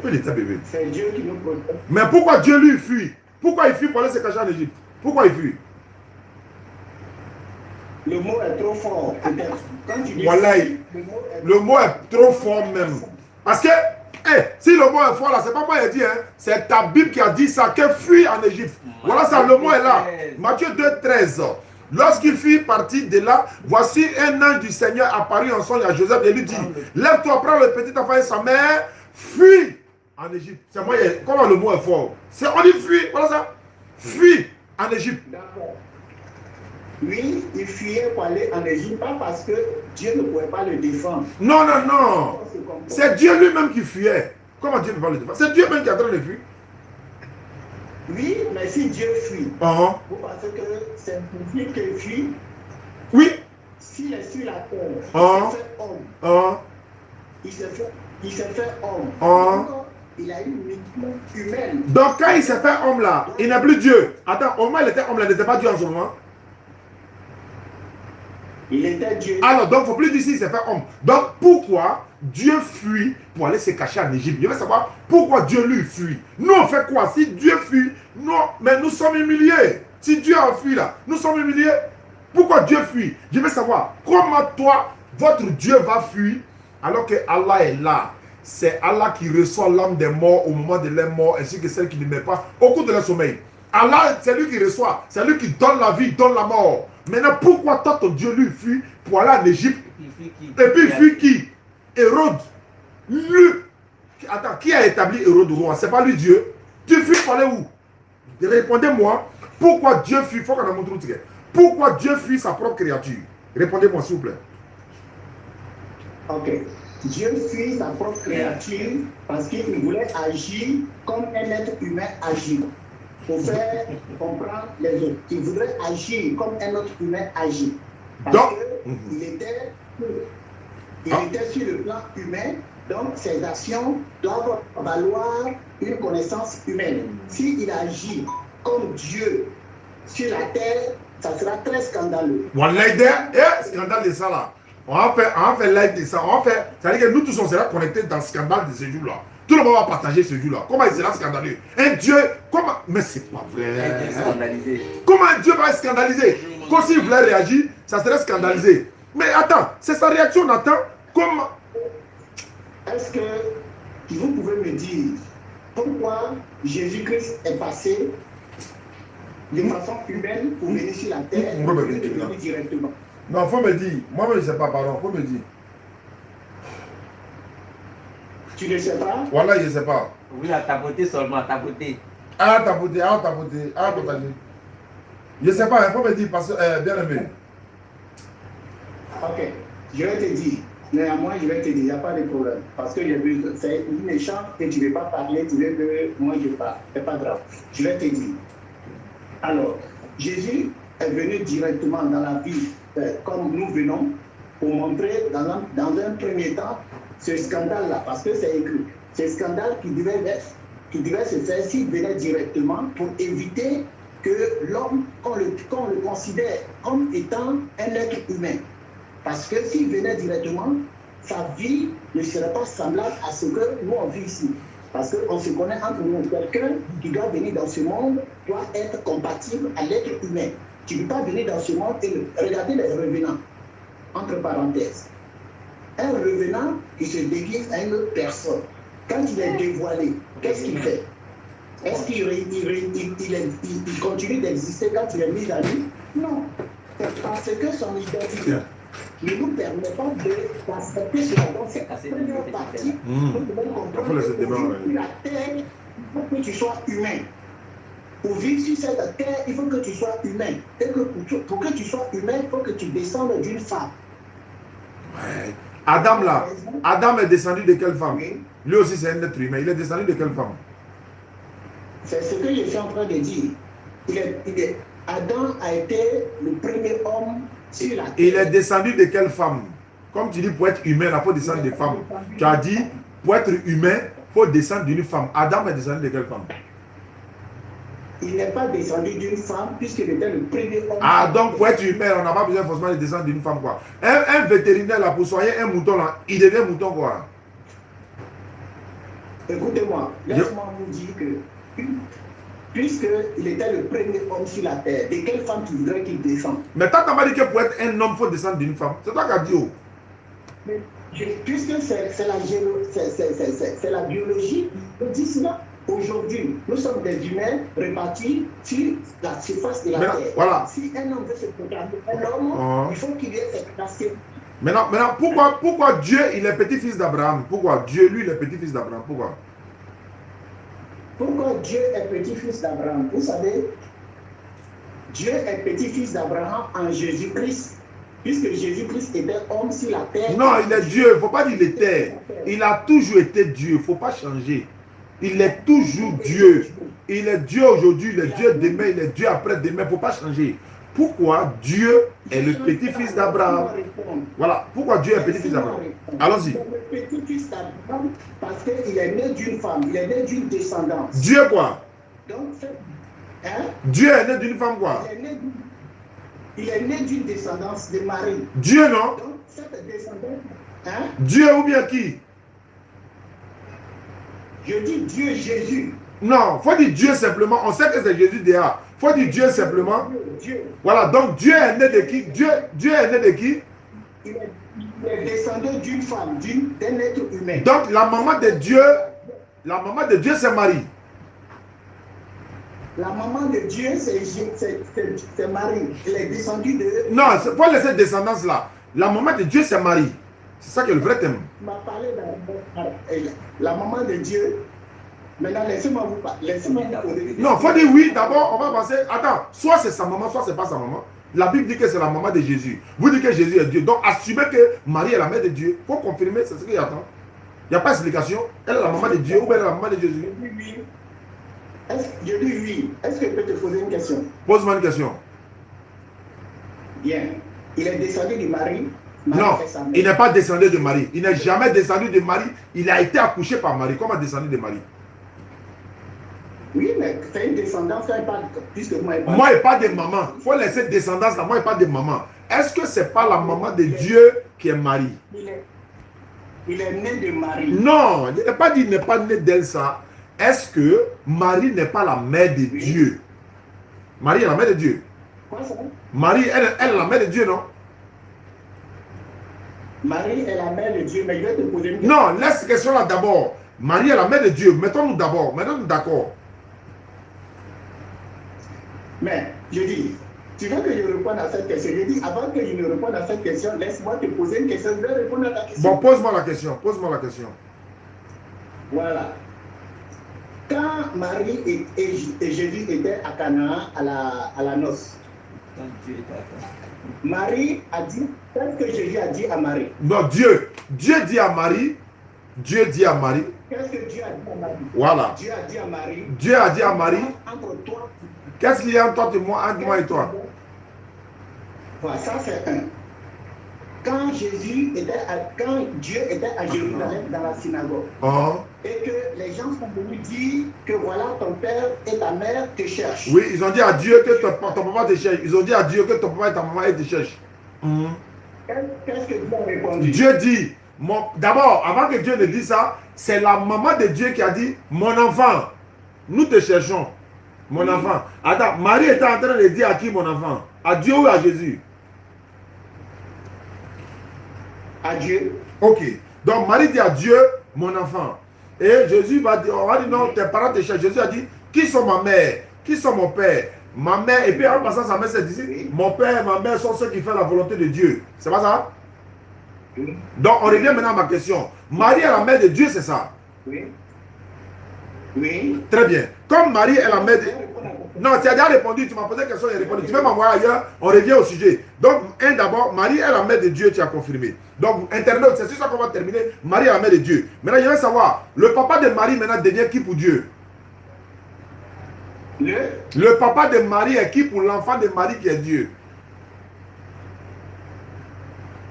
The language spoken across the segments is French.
Il était bébé. C'est Dieu qui nous protège. Mais pourquoi Dieu lui fuit? Pourquoi il fuit pour aller se cacher en Égypte? Pourquoi il fuit? Le mot est trop fort. Quand tu dis Voilà, le mot est trop fort même. Parce que, si le mot est fort là, c'est pas moi qui ai dit, hein, c'est ta Bible qui a dit ça, qu'elle fuit en Égypte. Voilà ça, le mot est là. Matthieu 2,13. Lorsqu'il fut parti de là, voici un ange du Seigneur apparu en songe à Joseph et lui dit, lève-toi, prends le petit enfant et sa mère, fuis en Égypte. C'est moi, comment le mot est fort? On dit fuis, voilà ça. Fuis en Égypte. D'accord. Oui, il fuyait pour aller en Égypte, pas parce que Dieu ne pouvait pas le défendre. Non, non, non. C'est Dieu lui-même qui fuyait. Comment Dieu ne peut pas le défendre? C'est Dieu même qui est en train de fuir. Oui, mais si Dieu fuit, vous pensez que c'est pour lui qu'il fuit? Oui. S'il est sur la terre, il s'est fait homme. Il s'est fait homme. Il a une mission humaine. Donc quand il s'est fait homme là, il n'est plus Dieu. Attends, au moins il était homme là, il n'était pas Dieu en ce moment. Il était Dieu. Alors, donc, il ne faut plus dire s'il s'est fait homme. Donc, pourquoi Dieu fuit pour aller se cacher en Égypte? Je veux savoir pourquoi Dieu lui fuit. Nous, on fait quoi? Si Dieu fuit, non, mais nous sommes humiliés. Si Dieu a fui là, nous sommes humiliés. Pourquoi Dieu fuit? Je veux savoir comment toi, votre Dieu va fuir alors que Allah est là. C'est Allah qui reçoit l'âme des morts au moment de leur mort ainsi que celle qui ne meurt pas au cours de leur sommeil. Allah, c'est lui qui reçoit, c'est lui qui donne la vie, donne la mort. Maintenant, pourquoi toi, ton Dieu lui fuit pour aller en Égypte? Et puis il fuit qui? Hérode. Lui. Attends, qui a établi Hérode roi? C'est pas lui Dieu. Tu fuis pour aller où? Répondez-moi. Pourquoi Dieu fuit? Il faut qu'on a montré tout. Pourquoi Dieu fuit sa propre créature? Répondez-moi s'il vous plaît. Ok. Dieu fuit sa propre créature parce qu'il voulait agir comme un être humain agit. Pour faire comprendre les autres. Il voudrait agir comme un autre humain agit. Parce qu'il était sur le plan humain, donc ses actions doivent valoir une connaissance humaine. S'il agit comme Dieu sur la terre, ça sera très scandaleux. Scandale de ça là. On va faire live de ça. C'est-à-dire que nous tous on sera connectés dans le scandale de ce jour-là. Tout le monde va partager ce Dieu-là. Comment il sera scandaleux? Un Dieu, comment? Mais c'est pas vrai. Comment un Dieu va être scandalisé? Comme s'il voulait réagir, ça serait scandalisé. Mais attends, c'est sa réaction, Nathan. Comment? Est-ce que vous pouvez me dire pourquoi Jésus-Christ est passé de façon humaine pour venir sur la terre et venir directement? Non, il faut me dire. Moi-même, je ne sais pas, pardon. Il faut me dire. Tu ne sais pas? Voilà, je ne sais pas. Oui, à tapoter seulement, tapoter. Tapoter. Je ne sais pas, il faut me dire, parce que, bien aimé. Ok, je vais te dire. Néanmoins, je vais te dire, il n'y a pas de problème. Parce que c'est une échange que tu ne veux pas parler, tu veux que moi je parle. Ce n'est pas grave. Je vais te dire. Alors, Jésus est venu directement dans la vie, comme nous venons, pour montrer dans un premier temps ce scandale-là, parce que c'est écrit. Ce scandale qui devait se faire s'il venait directement pour éviter que l'homme, qu'on le considère comme étant un être humain. Parce que s'il venait directement, sa vie ne serait pas semblable à ce que nous on vit ici. Parce qu'on se connaît entre nous. Quelqu'un qui doit venir dans ce monde doit être compatible à l'être humain. Tu ne peux pas venir dans ce monde et regarder les revenants, entre parenthèses. Un revenant qui se déguise à une autre personne, quand il est dévoilé, qu'est-ce qu'il fait? Est-ce qu'il continue d'exister quand il est mis à lui? Non. C'est parce que son identité ne nous permet pas d'accepter cela. Donc, c'est la première partie. Nous devons comprendre que pour vivre sur la terre, il faut que tu sois humain. Pour vivre sur cette terre, il faut que tu sois humain. Et que pour que tu sois humain, il faut que tu descendes d'une femme. Ouais. Adam là, Adam est descendu de quelle femme? Oui. Lui aussi c'est un être humain. Il est descendu de quelle femme? C'est ce que je suis en train de dire. Adam a été le premier homme sur la terre. Il est descendu de quelle femme? Comme tu dis, pour être humain, il faut descendre de femmes. Tu as dit, pour être humain, il faut descendre d'une femme. Adam est descendu de quelle femme? Il n'est pas descendu d'une femme puisqu'il était le premier homme. Ah, donc pour être humain, on n'a pas besoin forcément de descendre d'une femme, quoi. Un vétérinaire, là, pour soigner un mouton, là, il devient mouton, quoi. Écoutez-moi, laisse-moi vous dire que, puisqu'il était le premier homme sur la terre, de quelle femme tu voudrais qu'il descende? Mais tant qu'on dit que pour être un homme, il faut descendre d'une femme. C'est toi qui as dit. Oh. Mais, puisque c'est la biologie qui dit cela. Aujourd'hui, nous sommes des humains répartis sur la surface de la terre. Voilà. Si un homme veut se proclamer un homme, il faut qu'il y ait cette nation. Maintenant, pourquoi Dieu, il est petit-fils d'Abraham? Pourquoi Dieu, lui, il est petit-fils d'Abraham? Pourquoi Dieu est petit-fils d'Abraham? Vous savez, Dieu est petit-fils d'Abraham en Jésus-Christ, puisque Jésus-Christ était homme sur la terre. Non, il est Dieu. Il ne faut pas dire il était. Il a toujours été Dieu. Il ne faut pas changer. Il est toujours Dieu. Il est Dieu aujourd'hui, il est Dieu demain, il est Dieu après-demain. Il ne faut pas changer. Pourquoi Dieu est le petit-fils d'Abraham? Voilà. Pourquoi Dieu est le petit-fils d'Abraham? Allons-y. Le petit-fils d'Abraham, parce qu'il est né d'une femme, il est né d'une descendance. Dieu quoi? Donc, Dieu est né d'une femme quoi? Il est né d'une descendance de Marie. Dieu non? Donc, cette descendance. Dieu ou bien qui? Je dis Dieu, Jésus. Non, il faut dire Dieu simplement. On sait que c'est Jésus déjà. Il faut dire Dieu simplement. Dieu. Voilà, donc Dieu est né de qui? Dieu est né de qui? Il est descendu d'une femme, d'un être humain. Donc la maman de Dieu c'est Marie. La maman de Dieu c'est Marie. Elle est descendue de... Non, il faut laisser descendance là. La maman de Dieu c'est Marie. C'est ça qui est le vrai thème. Tu m'as parlé de la maman de Dieu. Maintenant, laissez-moi vous parler. Laissez-moi vous poser. Non, il faut dire oui. D'abord, on va penser. Attends, soit c'est sa maman, soit c'est pas sa maman. La Bible dit que c'est la maman de Jésus. Vous dites que Jésus est Dieu. Donc, assumez que Marie est la mère de Dieu. Il faut confirmer, c'est ce qu'il y a. Il n'y a pas d'explication. Elle est la maman de Dieu ou bien elle est la maman de Jésus. Je dis oui. Est-ce que je peux te poser une question? Pose-moi une question. Bien. Il est descendu de Marie. Non, il n'est pas descendu de Marie. Il n'est jamais descendu de Marie. Il a été accouché par Marie. Comment descendu de Marie? Oui, mais c'est une descendance, puisque moi, moi, il parle de maman. Il faut laisser descendance là. Moi, il parle de maman. Est-ce que ce n'est pas la maman de Dieu qui est Marie? Il est né de Marie. Non, il n'est pas dit qu'il n'est pas né d'elle ça. Est-ce que Marie n'est pas la mère de Dieu? Marie est la mère de Dieu. Quoi ça? Marie, elle est la mère de Dieu, non? Marie est la mère de Dieu, mais je vais te poser une question. Non, laisse cette question là d'abord. Marie est la mère de Dieu. Mettons-nous d'abord. Mettons-nous d'accord. Mais, je dis, tu veux que je réponde à cette question? Je dis, avant que je ne réponde à cette question, laisse-moi te poser une question. Je vais répondre à ta question. Bon, pose-moi la question. Pose-moi la question. Voilà. Quand Marie et Jésus étaient à Canaan, à la noce, Marie a dit, qu'est-ce que Jésus a dit à Marie? Non, Dieu. Dieu dit à Marie. Dieu dit à Marie. Qu'est-ce que Dieu a dit à Marie? Voilà. Dieu a dit à Marie. Dieu a dit à Marie. Entre toi. Qu'est-ce qu'il y a entre moi et toi? Voilà, ça c'est un. Quand Dieu était à Jérusalem dans la synagogue, et que les gens sont venus dire que voilà, ton père et ta mère te cherchent. Oui, ils ont dit à Dieu que ton papa te cherche. Ils ont dit à Dieu que ton papa et ta maman te cherchent. Qu'est-ce que Dieu a répondu? Dieu dit, d'abord, avant que Dieu ne dise ça, c'est la maman de Dieu qui a dit, mon enfant, nous te cherchons. Mon enfant. Attends, Marie était en train de dire à qui mon enfant? À Dieu ou à Jésus? À Dieu. Ok. Donc Marie dit à Dieu, mon enfant. Et Jésus va dire, on va dire non, tes parents te cherchent. Jésus a dit, qui sont ma mère? Qui sont mon père? Ma mère, et puis en passant sa mère s'est dit, mon père et ma mère sont ceux qui font la volonté de Dieu. C'est pas ça? Oui. Donc on revient maintenant à ma question. Marie est la mère de Dieu, c'est ça? Oui. Oui. Très bien. Comme Marie est la mère de... Non, tu as déjà répondu, tu m'as posé une question, j'ai répondu. Tu veux m'envoyer ailleurs, on revient au sujet. Donc, d'abord, Marie est la mère de Dieu, tu as confirmé. Donc, internaute, c'est sur ça qu'on va terminer. Marie est la mère de Dieu. Maintenant, je veux savoir, le papa de Marie maintenant devient qui pour Dieu? Le papa de Marie est qui pour l'enfant de Marie qui est Dieu?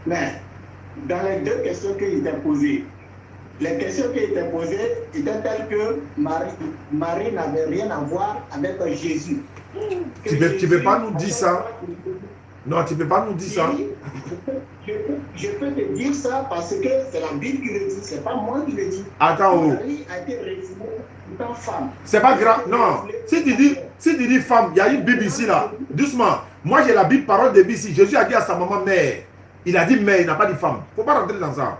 Mais, dans les deux questions qu'il t'a posées, les questions qui étaient posées étaient telles que Marie n'avait rien à voir avec Jésus. Tu ne peux pas nous dire ça. Non, tu ne peux pas nous dire ça. Je peux te dire ça parce que c'est la Bible qui le dit, c'est pas moi qui le dis. Attends, oh. Marie a été révélée étant femme. C'est pas grave. Non. Si tu dis femme, il y a une Bible ici là. Doucement. Moi j'ai la Bible, parole de Bible ici. Jésus a dit à sa maman mère. Il a dit mère, il n'a pas dit femme. Faut pas rentrer dans ça.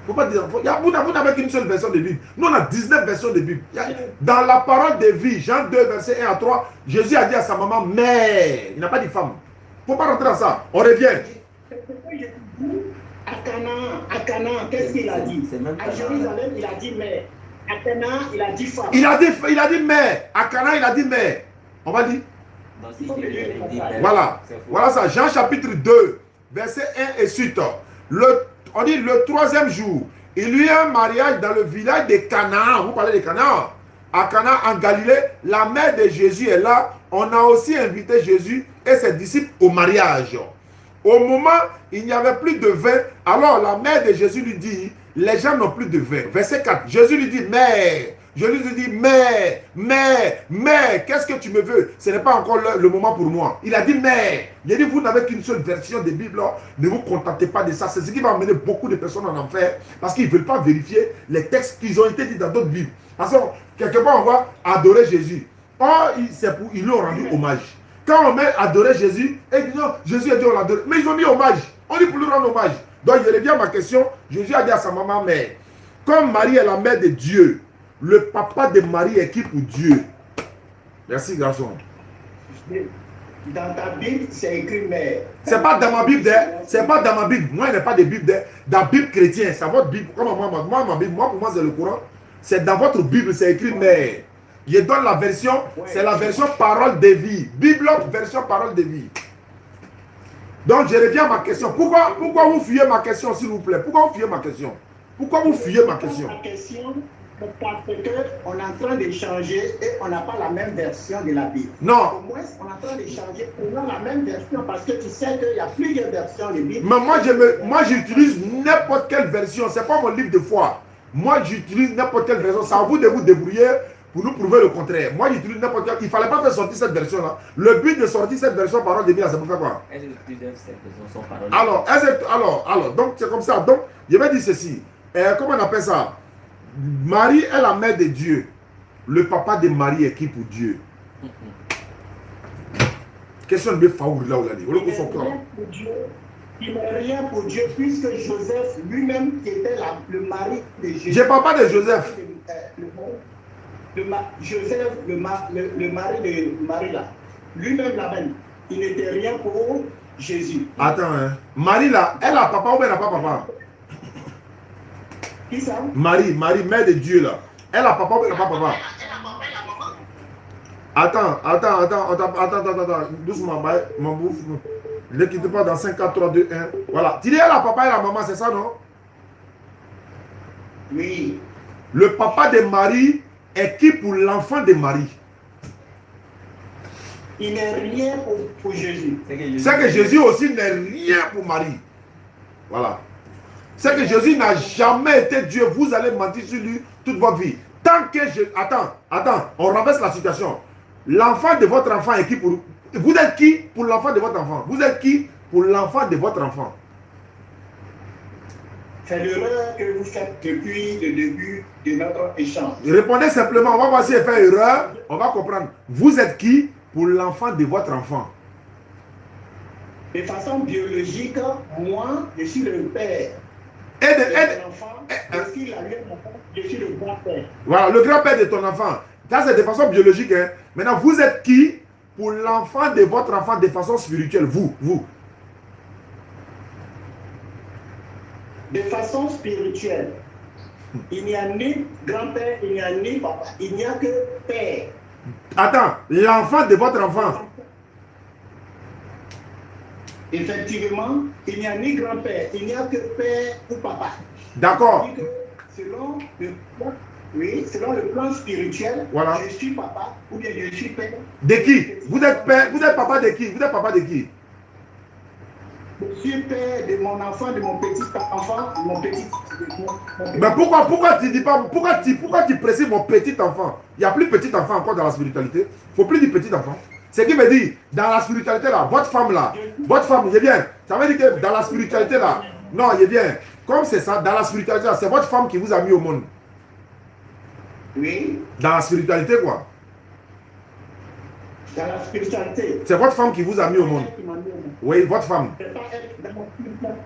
Faut pas dire. Vous n'avez qu'une seule version de Bible. Nous on a 19 versions de Bible. Dans la parole de vie, Jean 2, verset 1 à 3, Jésus a dit à sa maman mère. Il n'a pas dit femme. Faut pas rentrer dans ça. On revient. À Canaan, qu'est-ce qu'il a dit? À Jérusalem, il a dit mère. À Canaan, il a dit femme. Il a dit mère. À Canaan, il a dit mère. On va dire. Voilà ça. Jean chapitre 2, verset 1 et suite. On dit le troisième jour, il y eut un mariage dans le village de Canaan. Vous parlez de Canaan. À Canaan, en Galilée, la mère de Jésus est là. On a aussi invité Jésus et ses disciples au mariage. Au moment, il n'y avait plus de vin. Alors la mère de Jésus lui dit, les gens n'ont plus de vin. Verset 4, Jésus lui dit, mère. Jésus lui dit, mère, qu'est-ce que tu me veux? Ce n'est pas encore le moment pour moi. Il a dit, mère. Il a dit, vous n'avez qu'une seule version de Bible. Ne vous contentez pas de ça. C'est ce qui va amener beaucoup de personnes en enfer. Parce qu'ils ne veulent pas vérifier les textes qui ont été dits dans d'autres Bibles. Parce que quelque part, on va adorer Jésus. Or, ils lui ont rendu hommage. Quand on met adorer Jésus, et dit non, Jésus a dit on l'adore. Mais ils ont mis hommage. On dit pour lui rendre hommage. Donc, je reviens à ma question. Jésus a dit à sa maman mère, comme Marie est la mère de Dieu, le papa de Marie est qui pour Dieu? Merci, garçon. Dans ta Bible, c'est écrit mère. C'est pas dans ma Bible. C'est pas dans ma Bible. Moi, il n'y a pas de Bible. Dans la Bible chrétienne, c'est votre Bible. Comme ma Bible, pour moi, c'est le Coran. C'est dans votre Bible, c'est écrit mère. Je donne la version, c'est la version parole de vie. Bible, version parole de vie. Donc, je reviens à ma question. Pourquoi vous fuyez ma question, s'il vous plaît? Pourquoi vous fuyez ma question? Pourquoi vous fuyez ma question? Ma question, parce qu'on est en train d'échanger et on n'a pas la même version de la Bible. Non. Au moins, on est en train d'échanger pour avoir la même version parce que tu sais qu'il y a plusieurs versions de Bible. Mais moi, j'utilise n'importe quelle version. Ce n'est pas mon livre de foi. Moi, j'utilise n'importe quelle version. C'est à vous de vous débrouiller pour nous prouver le contraire. Moi, j'utilise n'importe quelle. Il ne fallait pas faire sortir cette version-là. Le but de sortir cette version parole de Bible, c'est pour faire quoi? Alors, donc c'est comme ça. Donc, je vais dire ceci. Comment on appelle ça? Marie est la mère de Dieu. Le papa de Marie est qui pour Dieu? Question de Faour là où il a dit. Il n'est rien pour Dieu puisque Joseph lui-même qui était le mari de Jésus. Je ne parle pas de Joseph. Joseph, le mari de Marie là, lui-même là-même, il n'était rien pour Jésus. Attends, hein. Marie là, elle a papa ou elle n'a pas papa? Qui ça? Marie, mère de Dieu là. Elle a papa ou elle n'a pas papa? Attends, doucement, mon bouffe. Ne quitte pas dans 5, 4, 3, 2, 1. Voilà. Tu dis elle a papa et la maman, c'est ça, non? Oui. Le papa de Marie est qui pour l'enfant de Marie? Il n'est rien pour Jésus. C'est que Jésus aussi n'est rien pour Marie. Voilà. C'est que Jésus n'a jamais été Dieu. Vous allez mentir sur lui toute votre vie. Tant que je... Attends, on renverse la situation. L'enfant de votre enfant est qui pour... Vous êtes qui pour l'enfant de votre enfant? Vous êtes qui pour l'enfant de votre enfant? C'est l'erreur que vous faites depuis le début de notre échange. Répondez simplement, on va voir si elle fait erreur, on va comprendre. Vous êtes qui pour l'enfant de votre enfant? De façon biologique, moi, je suis le père. Je suis le grand-père. Voilà, le grand-père de ton enfant. Ça, c'est de façon biologique. Hein. Maintenant, vous êtes qui pour l'enfant de votre enfant de façon spirituelle? Vous. De façon spirituelle, il n'y a ni grand-père, il n'y a ni papa, il n'y a que père. Attends, l'enfant de votre enfant. Effectivement, il n'y a ni grand-père, il n'y a que père ou papa. D'accord. Selon le plan spirituel, voilà. Je suis papa ou bien je suis père. De qui? Vous êtes père, vous êtes papa de qui? Vous êtes papa de qui? Je suis père de mon enfant, de mon petit enfant, de mon petit. Mais pourquoi tu dis pas, pourquoi tu précises mon petit enfant? Il n'y a plus petit enfant encore dans la spiritualité. Il ne faut plus dire petit enfant. Ce qui veut dire, dans la spiritualité là, votre femme, je viens. Ça veut dire que dans la spiritualité là, non, il est bien. Comme c'est ça, dans la spiritualité là, c'est votre femme qui vous a mis au monde. Oui. Dans la spiritualité quoi. Dans la spiritualité. C'est votre femme qui vous a mis au monde. Oui, votre femme. C'est pas elle,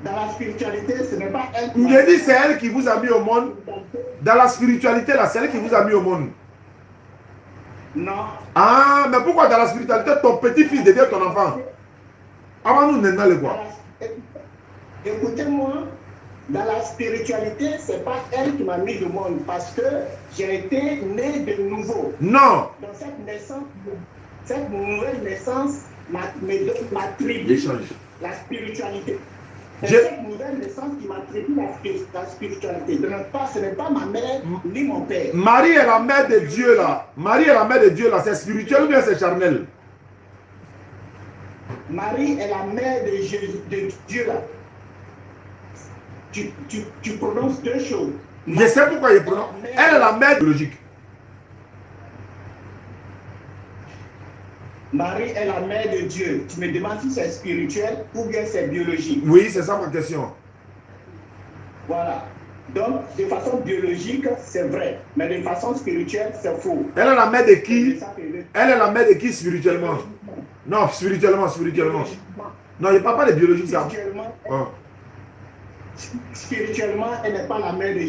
dans la spiritualité, ce n'est pas elle. Il a dit c'est elle qui vous a mis au monde. Dans la spiritualité là, c'est elle qui vous a mis au monde. Non. Ah, mais pourquoi dans la spiritualité, ton petit-fils devient ton enfant? Avant nous, n'est-ce le quoi? Écoutez-moi, dans la spiritualité, c'est pas elle qui m'a mis au monde parce que j'ai été né de nouveau. Non. Dans cette naissance, cette nouvelle naissance m'attribue la spiritualité. C'est cette nouvelle naissance qui m'attribue la spiritualité. Ce n'est pas ma mère ni mon père. Marie est la mère de Dieu là. Marie est la mère de Dieu là. C'est spirituel ou bien c'est charnel? Marie est la mère de Jésus, de Dieu là. Tu prononces deux choses. Je sais pourquoi il prononce. Elle est la mère biologique. Marie est la mère de Dieu. Tu me demandes si c'est spirituel ou bien c'est biologique. Oui, c'est ça ma question. Voilà. Donc, de façon biologique, c'est vrai. Mais de façon spirituelle, c'est faux. Elle est la mère de qui? Elle est la mère de qui spirituellement? Non, spirituellement. Non, il ne parle pas de biologique, ça. Spirituellement, elle n'est pas la mère de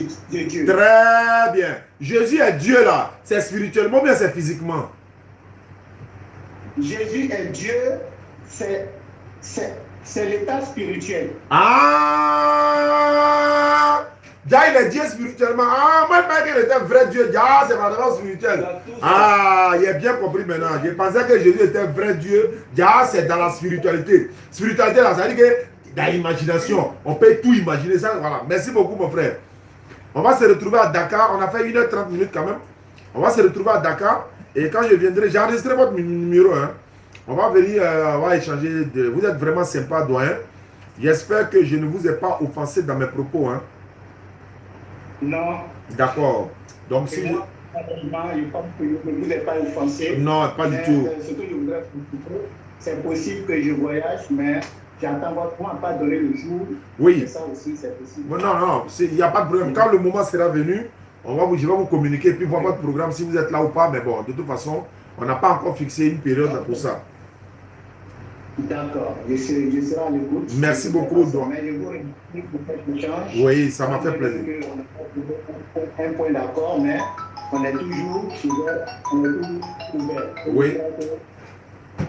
Dieu. Très bien. Jésus est Dieu là. C'est spirituellement ou bien c'est physiquement? Jésus est Dieu, c'est l'état spirituel. Ah! Déjà, il est Dieu spirituellement. Ah, moi, je pensais qu'il était vrai Dieu. Ah, c'est vraiment spirituel. Ah, il a bien compris maintenant. Je pensais que Jésus était vrai Dieu. Ah, c'est dans la spiritualité. Spiritualité, là, ça veut dire que dans l'imagination, on peut tout imaginer ça. Voilà. Merci beaucoup, mon frère. On va se retrouver à Dakar. On a fait 1h30 quand même. On va se retrouver à Dakar. Et quand je viendrai, j'ai enregistré votre numéro. Hein. On va venir, on va échanger. Vous êtes vraiment sympa, doyen. J'espère que je ne vous ai pas offensé dans mes propos. Hein. Non. D'accord. Donc, si moi, je pense que je ne vous ai pas offensé. Non, pas du tout. Ce que je voudrais c'est possible que je voyage, mais j'attends votre point, pas donner le jour. Oui. Ça aussi, c'est possible. Non, il n'y a pas de problème. Quand le moment sera venu, je vais vous communiquer et puis voir votre programme si vous êtes là ou pas. Mais bon, de toute façon, on n'a pas encore fixé une période pour ça. D'accord, je serai à l'écoute. Merci beaucoup. Mais je vous remercie pour cet échange. Oui, ça m'a fait plaisir. On a un point d'accord, mais on est toujours ouvert. Oui.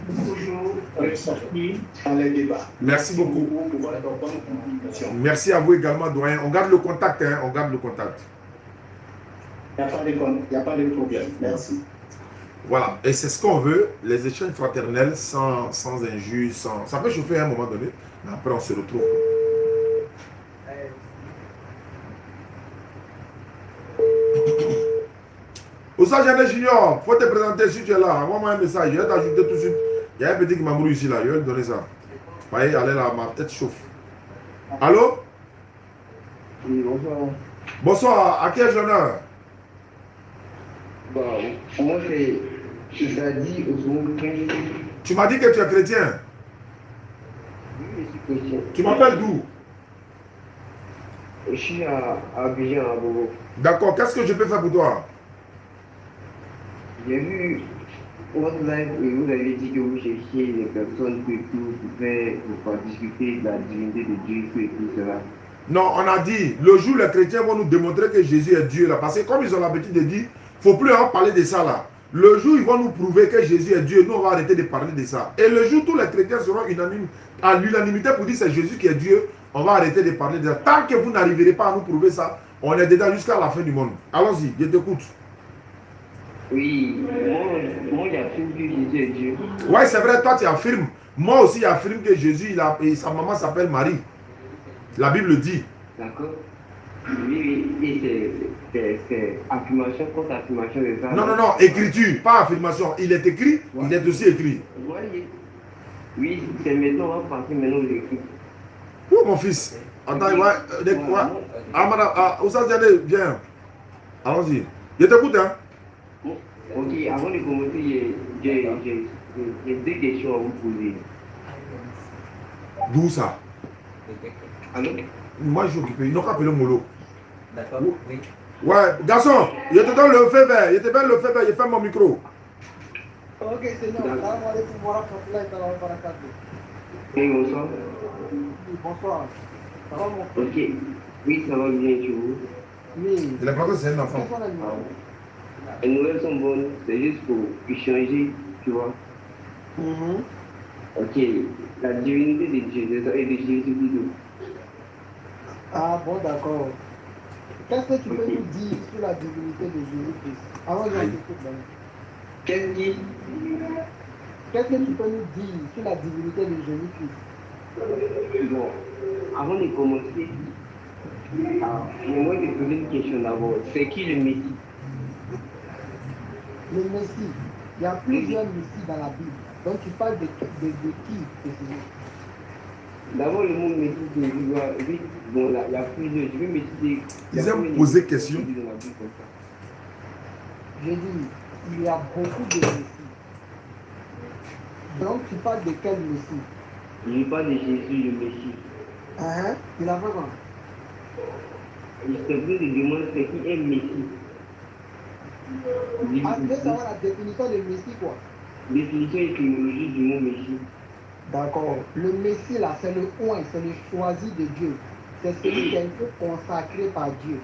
Toujours ressorti dans les débats. Merci beaucoup. Merci à vous également, doyen. On garde le contact, hein. On garde le contact. Il n'y a pas de problème. Merci. Voilà, et c'est ce qu'on veut, les échanges fraternels sans injures, sans... Ça peut chauffer à un moment donné, mais après on se retrouve. Oussa Janet Junior, faut te présenter si tu es là. Envoie-moi un message, je vais t'ajouter tout de suite. Il y a un petit qui m'a mouru ici là, je vais lui donner ça. Vous voyez, allez là, ma tête chauffe. Allô? Oui, bonsoir. Bonsoir, à quel honneur? Bon, moi c'est Zadi Ousmane. Tu m'as dit que tu es chrétien. Oui, je suis chrétien. Tu m'appelles d'où? Je suis à Abidjan, à Bobo. D'accord, qu'est-ce que je peux faire pour toi? J'ai vu votre live et vous avez dit que vous cherchiez des personnes pour discuter de la divinité de Dieu et tout cela. Non, on a dit, le jour les chrétiens vont nous démontrer que Jésus est Dieu là. Parce que comme ils ont l'habitude de dire, il ne faut plus en parler de ça là. Le jour où ils vont nous prouver que Jésus est Dieu, nous on va arrêter de parler de ça. Et le jour où tous les chrétiens seront unanimes, à l'unanimité pour dire c'est Jésus qui est Dieu, on va arrêter de parler de ça. Tant que vous n'arriverez pas à nous prouver ça, on est dedans jusqu'à la fin du monde. Allons-y, je t'écoute. Oui, moi j'affirme que Jésus est Dieu. Oui, c'est vrai, toi tu affirmes. Moi aussi j'affirme que Jésus, et sa maman s'appelle Marie. La Bible dit. D'accord. Oui, et c'est affirmation contre affirmation de ça. Non, écriture, pas affirmation. Il est écrit, ouais. Il est aussi écrit. Oui, c'est maintenant, on va passer maintenant aux écrits. Oh mon fils. Attends, madame, Oussa Diané, viens. Allons-y. Je t'écoute, hein. Ok, avant de commencer, j'ai deux questions à vous poser. D'où ça? Allô? Moi, je suis occupé. Ils n'ont qu'à appeler Molo. D'accord, oui. Ouais, garçon, je te donne le feu vert. Je te donne le feu vert. Je ferme mon micro. Ok, Seigneur. Salam alaikum wa rahmatullahi wa barakatuh. Oui, bonsoir. Oui, bonsoir. Ça va, mon frère? Ok. Oui, ça va bien, tu vois. Oui. Il a pas que c'est un enfant. Quels sont les numéros? Les nouvelles sont bonnes, c'est juste pour échanger, tu vois. Ok, la divinité de Dieu, et de Jésus plutôt. Ah bon, d'accord. Qu'est-ce que tu peux nous dire sur la divinité de Jésus-Christ? Avant que j'en t'écoute, ben. Qu'est-ce que tu peux nous dire sur la divinité de Jésus-Christ? Bon, avant de commencer, j'aimerais te poser une question d'abord. C'est qui le Messie? Le Messie. Il y a plusieurs Messies dans la Bible. Donc tu parles de qui précisément? D'abord, le mot Messie, oui, bon, là, il y a plusieurs. Je vais me citer. Ils aiment poser question. J'ai dit, il y a beaucoup de Messies. Donc tu parles de quel Messie? Je parle de Jésus, le Messie. Il a fait quoi? Il se plaît de demander c'est qui est Messie. Ah, tu veux savoir la définition de Messie, quoi? Définition étymologique du mot Messie. D'accord. Le Messie, là, c'est le oint, c'est le choisi de Dieu. C'est celui qui a été consacré par Dieu.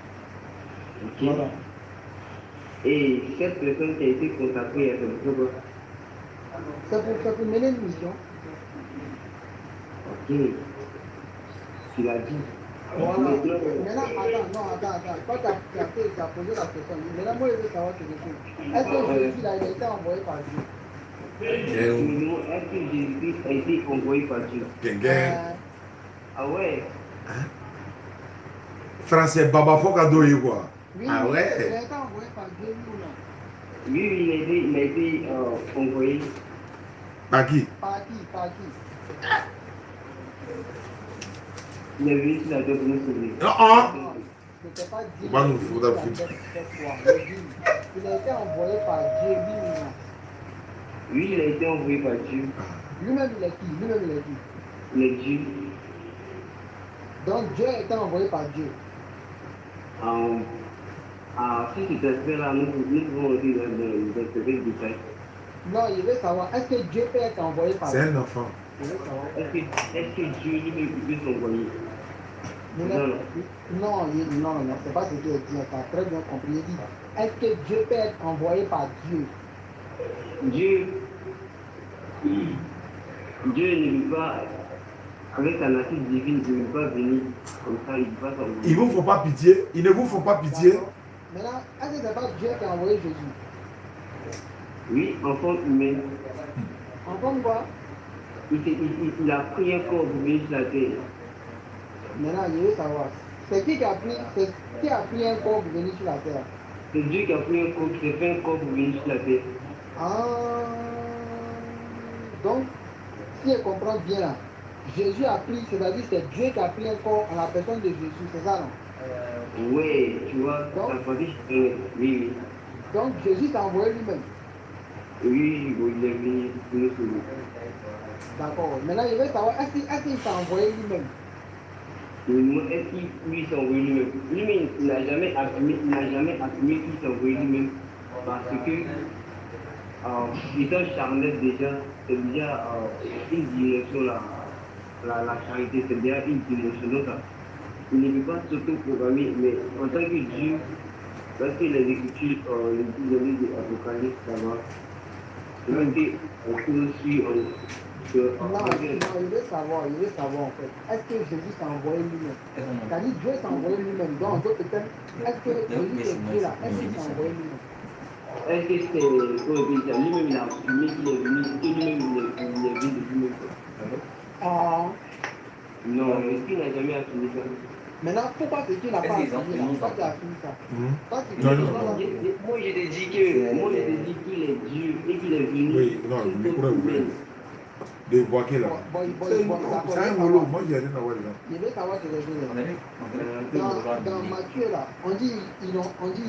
Okay. Voilà. Et cette personne qui a été consacrée, c'est pour quoi? C'est pour mener une mission. Ok. Tu l'as dit. Voilà. Maintenant, attends. Toi, tu as posé la question. Maintenant, moi, je veux savoir quelque chose. Est-ce que Jésus, là, il a été envoyé par Dieu? Est-ce que Jésus a été envoyé par Dieu? Ah ouais? Français, Baba Fokadoye, quoi. Oui, ah ouais? Il a été envoyé par Dieu, ou non? Oui, il a été envoyé. Par qui? Par qui? Il est venu sur la terre pour nous sauver. Non, c'était pas Dieu. Pas nous foutre la foot. Il a été envoyé par Dieu, oui ou non? Oui, il a été envoyé par Dieu. Lui-même, il est qui? Il est Dieu. Donc Dieu a été envoyé par Dieu. Si cet aspect-là, nous pouvons aussi dans certains détails. Non, il veut savoir, est-ce que Dieu peut être envoyé par Dieu? C'est un enfant. Est-ce que Dieu lui-même peut s'envoyer? Non, c'est pas ce qu'il a dit, tu as très bien compris. Il dit, est-ce que Dieu peut être envoyé par Dieu? Dieu ne veut pas, avec sa nature divine, il ne veut pas venir comme ça, il ne veut pas s'envoyer. Ils vous font pas pitié. Ils ne vous font pas pitié. Maintenant, est-ce que c'est pas Dieu qui a envoyé Jésus? Oui, enfant humain. Enfant quoi? Il a pris un corps pour venir sur la terre. Maintenant, je veux savoir, c'est qui a pris un corps pour venir sur la terre? C'est Dieu qui a pris un corps, qui s'est fait un corps pour venir sur la terre. Donc, si je comprends bien là, Jésus a pris, c'est-à-dire c'est Dieu qui a pris un corps en la personne de Jésus, c'est ça non? Oui, tu vois, oui. Donc Jésus t'a envoyé lui-même. Oui, il est venu pour nous sauver. D'accord. Maintenant, je veux savoir, est-ce qu'il t'a envoyé lui-même? Est-ce qu'il lui s'est envoyé lui-même? Lui-même, il n'a jamais assumé qu'il s'est envoyé lui-même. Parce que, étant charnel déjà, c'est déjà une dimension, la charité, c'est déjà une dimension. Donc, il ne peut pas s'auto-programmer, mais en tant que Dieu, parce que les Écritures, les 10 années de l'Apocalypse, là-bas, c'est même qu'on peut aussi. Non, il veut savoir en fait. Est-ce que Jésus s'est envoyé lui-même? C'est-à-dire Dieu s'est envoyé lui-même. Donc, en d'autres termes, est-ce que Jésus est Dieu là? Est-ce qu'il s'est envoyé lui-même? Est-ce que c'est lui-même il a assumé qu'il est venu, que lui-même il est venu de lui-même? Non, est-ce qu'il n'a jamais assumé ça? Maintenant, pourquoi c'est qu'il n'a pas assumé là? Pourquoi tu as assumé ça? Moi, je te dis qu'il est Dieu et qu'il est venu. Oui, non, le micro est ouvert. De Boaké là. C'est un molo, moi j'ai rien à voir là. Il veut savoir que les gens dans Matthieu là, on dit ils ont pris Dieu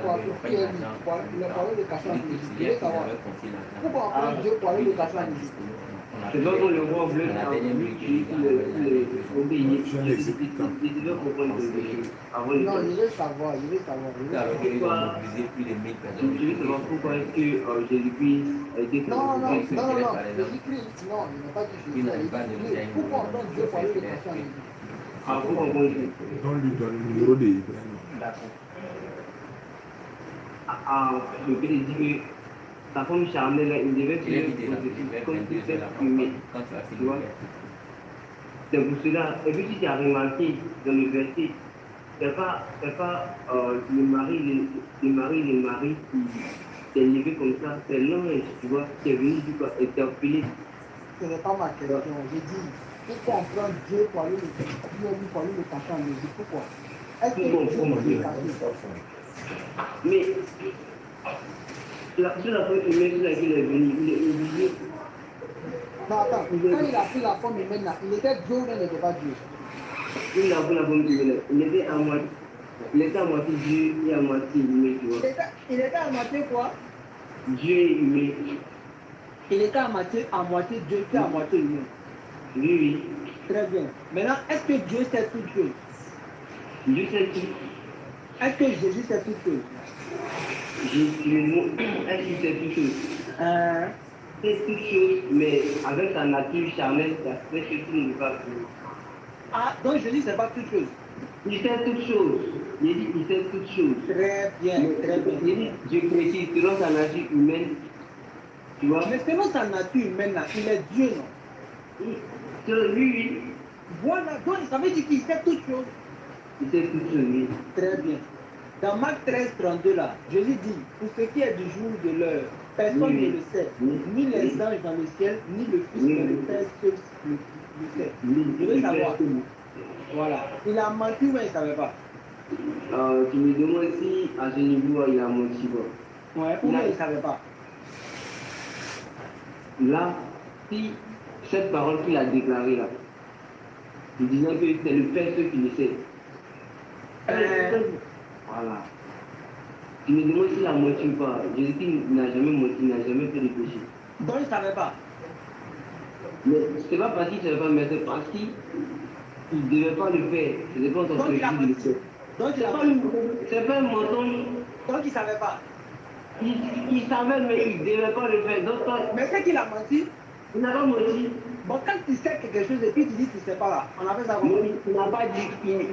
pour appliquer le parole de Cachemire. Il veut savoir pourquoi on prend Dieu pour aller le Cachemire. C'est donc le roi bleu La a dernière voulu brique, qu'il obéisse. Il devait comprendre quelque chose avant de Non, faire. il veut savoir, il veut savoir. Il veut Alors savoir. qu'ils ont mobilisé plus de 1000 personnes. Je veux savoir pourquoi est-ce que Jésus-Christ a été Non, non, non, Jésus-Christ, non, non, par exemple. Jésus-Christ, non, il n'a pas dit Il Jésus. n'arrive pas à Il négocier dit, une pourquoi bonne entendre Dieu parler de fête cacher en d'esprit. Égypte? Ah, pourquoi on dit Donne-lui le numéro de Ibrahim. D'accord. le Père dit que sa femme charnelle, il devait Il a faire dit déjà, comme il tout va être la humain. quand tu as Tu fini. vois? C'est pour cela. Et puis si tu as remarqué dans le verset, c'est pas le mari qui s'est levé comme ça, c'est l'ange, tu vois, qui est venu du coup interpeller. Ce n'est pas ma question. J'ai dit, pourquoi on prend Dieu pour aller le cacher en Égypte? Pourquoi? Est-ce que Dieu peut le cacher? Mais sur la fois humaine sur laquelle il est venu, il est obligé. Non, attends, quand il a pris la forme humaine, là, il était Dieu ou il n'était pas Dieu? Il a pris la forme humaine. Il était à moitié Dieu et à moitié humain, tu vois. Il était à moitié quoi? Dieu et humain. Il était à moitié Dieu et à moitié humain. Oui, oui. Très bien. Maintenant, est-ce que Dieu sait toutes choses? Dieu sait tout. Est-ce que Jésus sait toutes choses? Est-ce qu'il sait toutes choses? C'est toutes choses, mais avec sa nature charnelle, ça fait que tout ne va pas. Ah, donc Jésus ne sait pas toutes choses. Il sait toutes choses. Il dit qu'il sait toutes choses. Très bien, très bien. Il dit, Dieu précise, selon sa nature humaine, tu vois. Mais selon sa nature humaine, là, il est Dieu, non? Selon lui, oui, Voilà, donc ça veut dire qu'il sait toutes choses. il sait toutes choses, oui. Très bien. Dans Marc 13, 32, là, Jésus dit, pour ce qui est du jour de l'heure, personne Oui, ne oui. le sait, Oui. ni les Oui. anges dans le ciel, ni le Fils, Oui, mais le oui. Père seul le sait. Je veux savoir. Voilà. Il a menti ou il ne savait pas? Tu me demandes si à ce niveau il a menti pas. Ouais, ou bien il ne savait pas? Là, si cette parole qu'il a déclarée là, en disant que c'est le Père seul qui le sait. Voilà. Tu me demandes s'il a menti ou pas. Jésus n'a jamais menti, il n'a jamais fait de péché. Donc il ne savait pas. Mais c'est pas parce qu'il ne savait pas, mais c'est parce qu'il ne devait pas le faire. C'est pas son Donc il a péché de le menti. faire. Donc il a C'est pas menti. c'est pas un mensonge. Donc il ne savait pas. Il savait, mais il ne devait pas le faire. Donc, Mais c'est qu'il a menti. il n'a pas menti. Bon, quand tu sais quelque chose et puis tu dis que tu ne sais pas là, on appelle ça comment? Mais il n'a pas dit,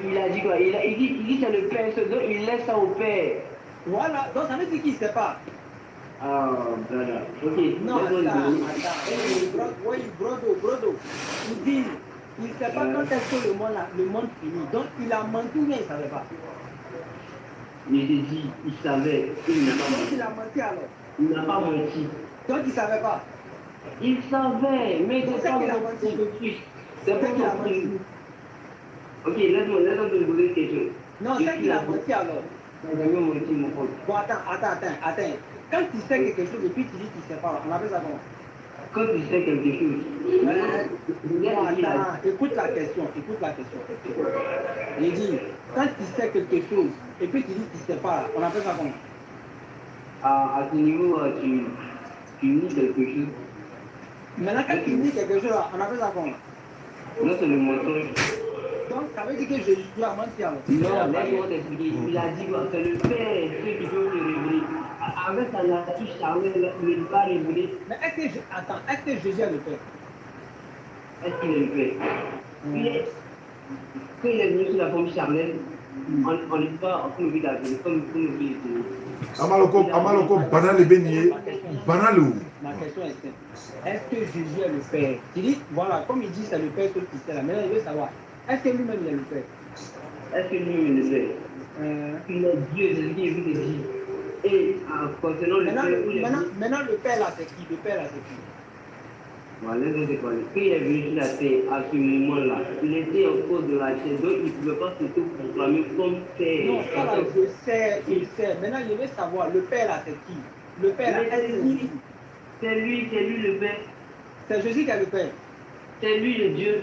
il a dit quoi? Il dit c'est le Père, donc il laisse ça au Père. Voilà, donc ça veut dire qu'il ne sait pas. Ah, voilà. Ok. Non, Laisse-moi attends, le dire. oui, brodo. Il dit, il ne sait pas quand est-ce que le monde finit. Donc il a menti ou bien il ne savait pas. Il s'est dit, il savait, il n'a pas Donc menti. il a menti alors. Il n'a pas menti. Donc il ne savait pas. Il savait, mais Donc, c'est pas qu'il a mon menti. processus. C'est pas qu'il a mon menti. processus. Ok, laisse-moi te poser une question. Non, c'est qu'il a menti alors. Il n'a jamais menti, mon pote. Bon, attends. Quand tu sais quelque chose et puis tu dis que tu ne sais pas, on appelle ça comment? Quand tu sais quelque chose, Attends, écoute la question. Il dit, quand tu sais quelque chose et puis tu dis que tu ne sais pas, on appelle ça comment? à ce niveau, tu nies quelque chose. Maintenant, quand tu dis quelque chose, on appelle ça comment? Là, c'est le mensonge. Donc, ça veut dire que Jésus a menti alors. Non, laisse-moi t'expliquer. Il a dit que c'est le Père ceux qui peuvent le révéler. Avec sa nature charnelle, il ne peut pas révéler. Mais est-ce que Jésus est le Père? Est-ce qu'il est le Père? Quand il est venu sur la forme charnelle, on ne dit pas, comme le dit, comme le dit. Amaloko, banal et bénier, banal ou? Ma question est simple. Est-ce que Jésus est le Père? Tu dis, voilà, comme il dit c'est le Père seul qui sait là. Maintenant, il veut savoir, est-ce que lui-même il est le Père? Est-ce que lui il le fait? Il est Dieu, c'est ce qu'il veut dire. Et concernant le Père, maintenant, le Père là, c'est qui? Le Père là, c'est qui? voilà, laisse-moi te parler. Quand il est venu sur la terre, à ce moment-là, il était en cause de la chair, donc il ne pouvait pas se proclamer comme Père. Non, ça là, il sait. Maintenant, il veut savoir, le Père là, c'est qui? Le Père là, est-ce que c'est qui? C'est lui le Père. C'est Jésus qui est le Père. C'est lui le Dieu.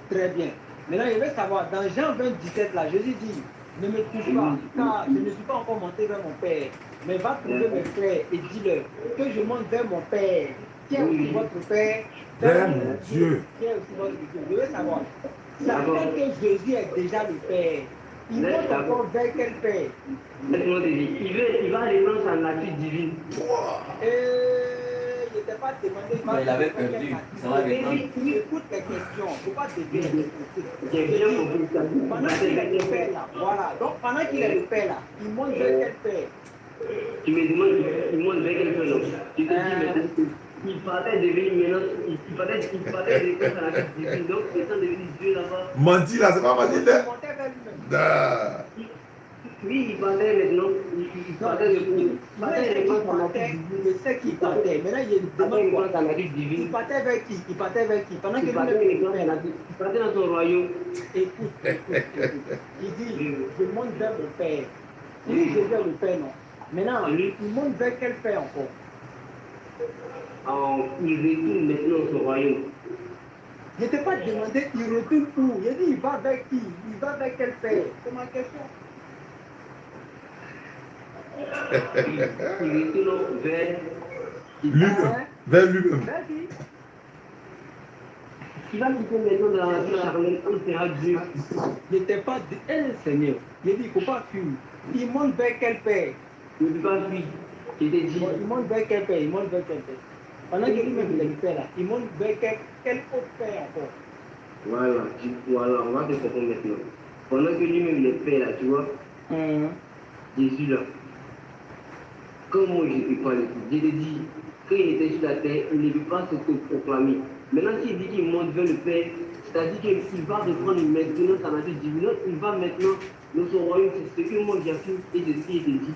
Très bien. Maintenant, il veut savoir, dans Jean 20, 17 là, Jésus dit, Ne me touche pas, car je ne suis pas encore monté vers mon Père. Mais va trouver mes frères et dis-leur que je monte vers mon Père, qui est aussi votre Père, Vers mon Dieu. qui est aussi votre Dieu. Je veux savoir. Ça veut dire que Jésus est déjà le Père. Il monte encore vers quel Père? Laisse-moi te dire, il va aller dans sa nature divine. Je ne t'ai pas demandé. Il avait perdu. Ça va maintenant. Écoute les questions. Il ne faut pas te dire. J'ai bien compris ça. Pendant qu'il est le Père là, voilà. Donc pendant qu'il est le Père là, il monte vers quel Père? Tu me demandes, il monte vers quel Père, non? Je te dis maintenant, il partait devenir maintenant, il partait devenir sa nature divine. Donc, étant devenu Dieu là-bas. Menti là, c'est pas menti. Il montait vers lui-même. Oui, il partait maintenant. Il partait de Je sais qu'il partait. Maintenant, il demande quoi? Il partait vers qui? Il partait vers qui? Pendant que il partait dans son royaume. Écoute. Il dit, je monte vers mon Père. Oui, je vais le Père, non. Maintenant, il monte vers quel Père encore? Il retourne maintenant dans son royaume. Je ne t'ai pas demandé, il retourne où? Il dit, il va vers qui? Il va vers quel Père? C'est ma question. Il retourne vers Lui-même. Vers lui-même. Vers qui? il va quitter maintenant dans la nature charnelle, on sera Dieu. Je ne t'ai pas dit, Seigneur. Il dit, il ne faut pas fuir. Il monte vers quel Père? Il ne peut pas fuir. Je t'ai dit. Bon, il monte vers quel Père? Il monte vers quel Père? Pendant que lui-même il est le Père là, il monte vers quel autre Père encore? Voilà, on va te comprendre maintenant. Pendant que lui-même il est Père là, tu vois, Jésus là, comme moi je ne peux pas le dire, je te dis, quand il était sur la terre, il ne peut pas se proclamer. Maintenant, s'il dit qu'il monte vers le Père, c'est-à-dire qu'il va reprendre maintenant sa nature divine, il va maintenant dans son royaume, c'est ce que moi j'affirme et c'est ce qui était dit.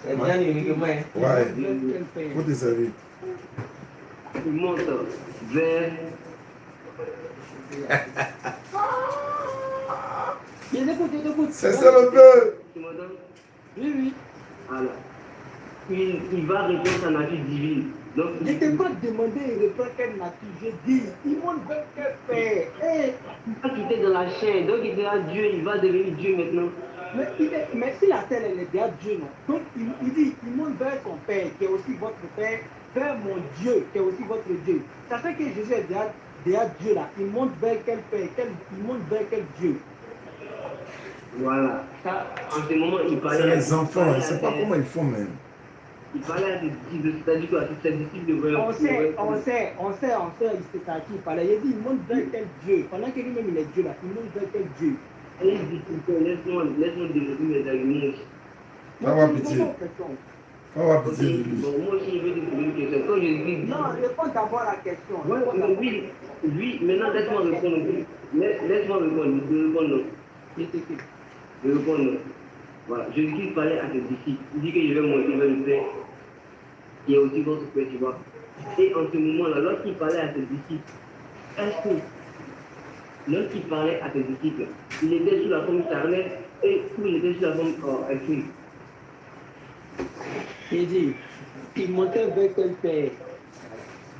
C'est bien uniquement. Ouais. Quel Père? Faut te servir. Il monte vers. Je l'écoute. C'est ça le peu. Tu m'entends? Oui. Voilà. Il va reprendre sa nature divine. Donc, Je ne t'ai pas demandé, il reprend quelle nature. Je dis, il monte vers quel Père? il va quitter dans la chair, donc il sera Dieu, il va devenir Dieu maintenant. Mais si la terre elle est déjà Dieu, non? Donc il dit, il monte vers son Père, qui est aussi votre Père, vers mon Dieu, qui est aussi votre Dieu. Ça fait que Jésus est déjà Dieu là. Il monte vers quel Père? Il monte vers quel Dieu? Voilà. Ça, en ce moment, il parlait. C'est les enfants, je ne sais pas comment ils font même. Il parlait à ses disciples, c'est-à-dire quoi? Ses disciples de On sait, c'est à qui il parlait. Il dit, il monte vers quel Dieu? Pendant que lui-même il est Dieu là, il monte vers quel Dieu? Laisse-moi développer mes arguments. Faut avoir pitié. Faut avoir pitié de lui. Bon, moi aussi, je vais te poser une question. Quand je dis. Non, réponds d'abord à la question. Oui, maintenant laisse-moi répondre. Laisse-moi répondre. Je réponds non. Voilà. Jésus parlait à ses disciples. Il dit que je vais monter vers le Père, qui est aussi votre Père, tu vois. Et en ce moment-là, lorsqu'il parlait à ses disciples, lorsqu'il parlait à ses disciples, il était sous la forme charnelle et il était sous la forme esprit. Il dit, il montait vers quel Père?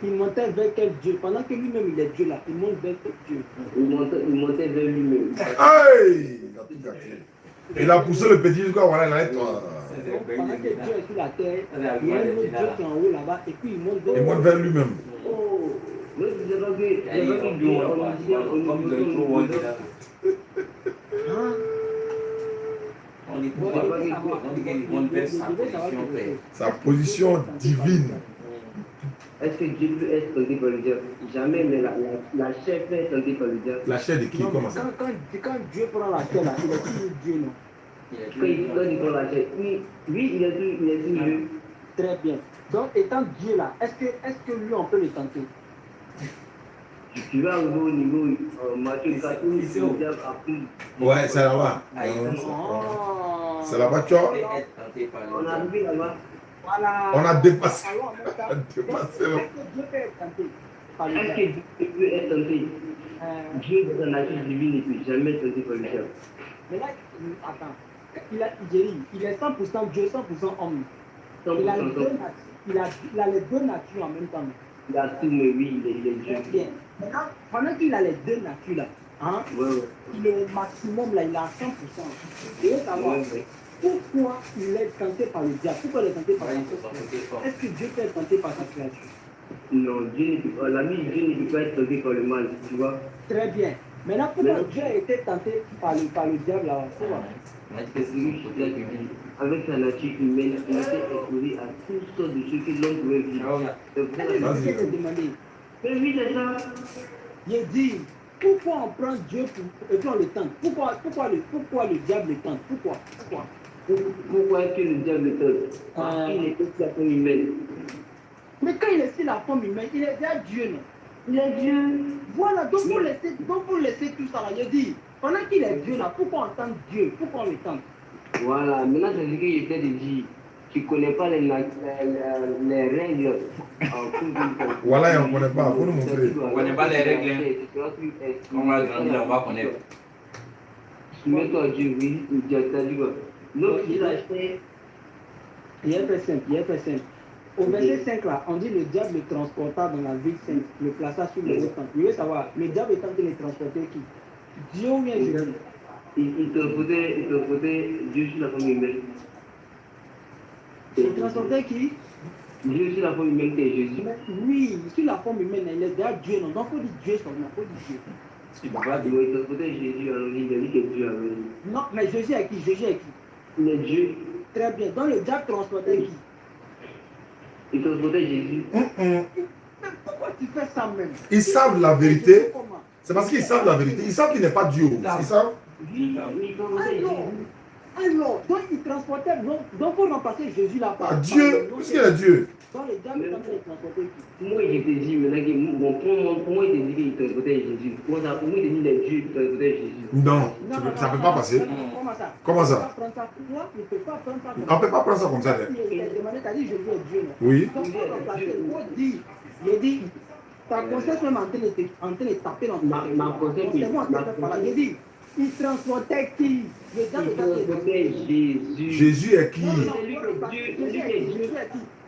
Il montait vers quel Dieu? Pendant que lui-même il est Dieu là, il monte vers quel Dieu? Il montait vers lui-même. Hey! Il a poussé le petit jusqu'à voilà, il a été. Pendant que Dieu est sur la terre, il y a un autre Dieu qui est en haut là-bas et puis il monte vers. Il monte vers lui-même. Oh! Mais je disais pas que Dieu On dit qu'on fait sa position, sa position divine. Est-ce que Dieu peut être tenté par le diable? Jamais, mais la chair peut être tentée par le diable. La chair de qui? Comment ça? Quand Dieu prend la terre là, il est toujours Dieu, non? Quand il prend la chair, oui, il est toujours Dieu. Très bien. Donc, étant Dieu là, est-ce que lui on peut le tenter? Tu vas arriver au niveau Matthieu 4 où le diable a pris. Ouais, c'est là-bas. C'est là-bas, tu vois. On est arrivé là-bas. Voilà. On a dépassé. Alors, On a dépassé. est-ce que Dieu peut être tenté par le Est-ce diable? que Dieu peut être tenté? Dieu, dans sa nature divine, ne peut jamais être tenté par le diable. Mais là, attends. Il est 100% Dieu, 100% homme. Il a les deux natures en même temps. Il a tout, mais oui, il est Dieu. Très bien. Maintenant, pendant qu'il a les deux natures là, Hein? Ouais, ouais. Il est au maximum, là, il est à 100%. Je veux savoir pourquoi il est tenté par le diable. Pourquoi il est tenté par la créature? Est-ce que Dieu peut être tenté par sa créature? Non, Dieu ne peut pas, l'ami, Dieu ne peut pas être tenté par le mal, tu vois. Très bien. Maintenant, pourquoi Dieu a été tenté par le diable là? Pourquoi? Avec sa nature humaine, il était exposé à toutes sortes de choses que l'homme pouvait vivre. C'est pour ça Est-ce que que je te demandé? Mais oui, c'est ça. Il dit, pourquoi on prend Dieu et puis on le tente? Pourquoi le diable le tente? Pourquoi? Pourquoi est-ce que le diable le tente? Parce qu'il était sur la forme humaine. Mais quand il est sur la forme humaine, il est déjà Dieu, non? Il est Dieu. Voilà, donc pour laisser tout ça là, il dit, pendant qu'il est Dieu là, pourquoi on tente Dieu? Pourquoi on le tente? Voilà, maintenant c'est ce que j'essaie de dire. Tu ne connais pas les règles. Voilà, on ne connaît pas. Faut nous montrer. On ne connaît pas les règles. On va grandir, on va connaître. Mets-toi à Dieu, oui, Dieu t'a dit quoi? Donc, il a fait. Il est très simple. Au verset 5 là, on dit le diable le transporta dans la ville sainte, le plaça sur le haut temple. Je veux savoir, le diable est tenté de le transporter qui? Dieu ou bien Jésus? Il transportait Dieu sur la forme humaine. Il transportait qui? Dieu sur la forme humaine, c'est Jésus. Oui, sur la forme humaine, il est déjà Dieu, non? Donc, il faut dire Dieu seulement, il faut dire Dieu. Tu peux pas dire. Il transportait Jésus, alors il a dit que Dieu avait dit. Non, mais Jésus est qui? Jésus est qui? Il est Dieu. Très bien. Donc, le diable transportait qui? Il transportait Jésus. Mais pourquoi tu fais ça même? Ils savent la vérité. C'est parce qu'ils savent la vérité. Ils savent qu'il n'est pas Dieu. Ils savent. Oui, il transportait Jésus. Alors, donc il transportait, donc pour remplacer Jésus là Ah, Dieu, puisqu'il est Dieu. Donc le diable est en train de transporter qui? Moi, il était dit, maintenant, pour moi, il était dit qu'il transportait Jésus. Pour moi, il était dit les dieux qui transportaient Jésus. Non, ça ne peut pas passer. Comment ça? Comment ça? On ne peut pas prendre ça comme On ne peut pas prendre ça comme ça. Il a demandé, tu as dit Jésus est Dieu. Non? Oui. Donc pour remplacer, il faut dire, il dit, ta conscience même en train de taper dans Ma conscience, oui. Il dit, il transportait qui? Le Il diable transportait Jésus. Jésus est qui? C'est lui qui est Dieu.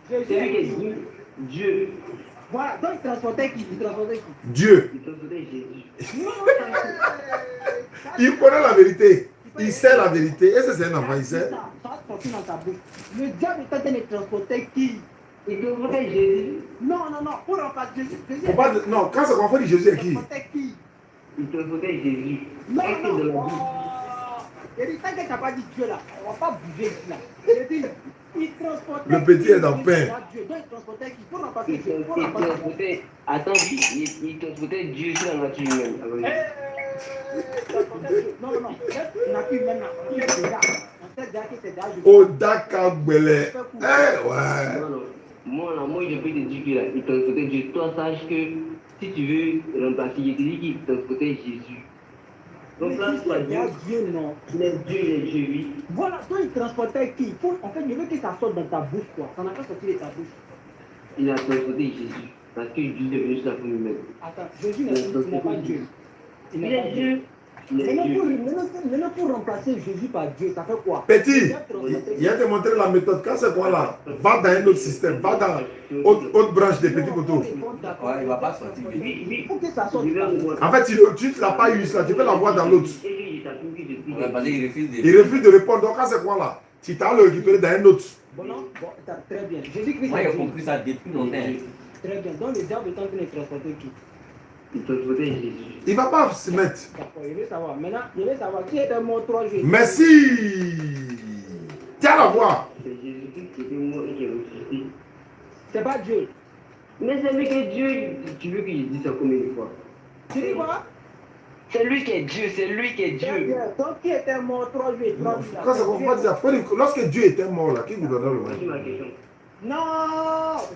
C'est lui qui est Dieu. Dieu. Voilà, donc il transportait qui? Il transportait qui? Dieu. Il transportait Jésus. Il connaît la vérité. Il sait la vérité. Et c'est un enfant, il sait. Ça va sortir dans ta bouche. Le diable est en train de transporter qui? Il transportait Jésus. Non, pour remplacer Jésus. Non, quand c'est qu'on fait Jésus est qui? Qui? Il transportait Jésus. Non. De la vie. Il dit, tant que tu n'as pas dit Dieu là, on ne va pas bouger ici là. Il dit, il transportait. Le petit est dans le pain. Dieu. Donc il transportait qui? Pour remplacer Il Dieu. transportait. Attends, il transportait Dieu sur la nature humaine. Non. Nature humaine là. Il est déjà. On sait déjà que c'est déjà. Oh, d'accord, Belé. Ouais. Non. Moi, je peux te dire qu'il transportait Dieu. Toi, sache que si tu veux remplacer, je te dis qu'il transportait Jésus. Donc là, tu vas dire, Dieu, non. il est Dieu, oui. Voilà, donc il transportait qui? En fait, je veux que ça sorte dans ta bouche, quoi. Ça n'a pas sorti de ta bouche. Il a transporté Jésus. Parce que Dieu est venu sur la forme humaine. Attends, Jésus n'est pas Dieu. Il est Dieu. Maintenant, pour remplacer Jésus par Dieu, ça fait quoi? Petit, il a démontré la méthode. Quand c'est quoi là? Va dans un autre système. Va dans autre branche des petits poteaux. Ouais, il ne va pas sortir. Il faut que ça sorte. En fait, tu ne l'as pas eu là. Tu peux la voir dans l'autre. Ouais, parce qu'il refuse de. Il refuse de répondre. Donc, quand c'est quoi là? Tu t'as le récupérer dans un autre. Bon, très bien. Jésus-Christ. Moi, j'ai compris ça depuis longtemps. Très bien. Donc, le diable est en train de transporter qui? Il transportait Jésus. Il ne va pas se mettre. D'accord, je veux savoir. Maintenant, je veux savoir qui est un mot 3 jours. Merci. Tiens la voix. C'est Jésus-Christ qui était mort et qui est ressuscité. C'est pas Dieu. Mais c'est lui qui est Dieu. Tu veux que je dise ça combien de fois? Tu dis quoi? C'est lui qui est Dieu, c'est lui qui est Très Dieu. bien. Donc, qui était mort 3 jours et 3 jours? Quand c'est qu'on va dire ça, lorsque Dieu était mort là, qui gouvernait le monde? Voici ma question. Non,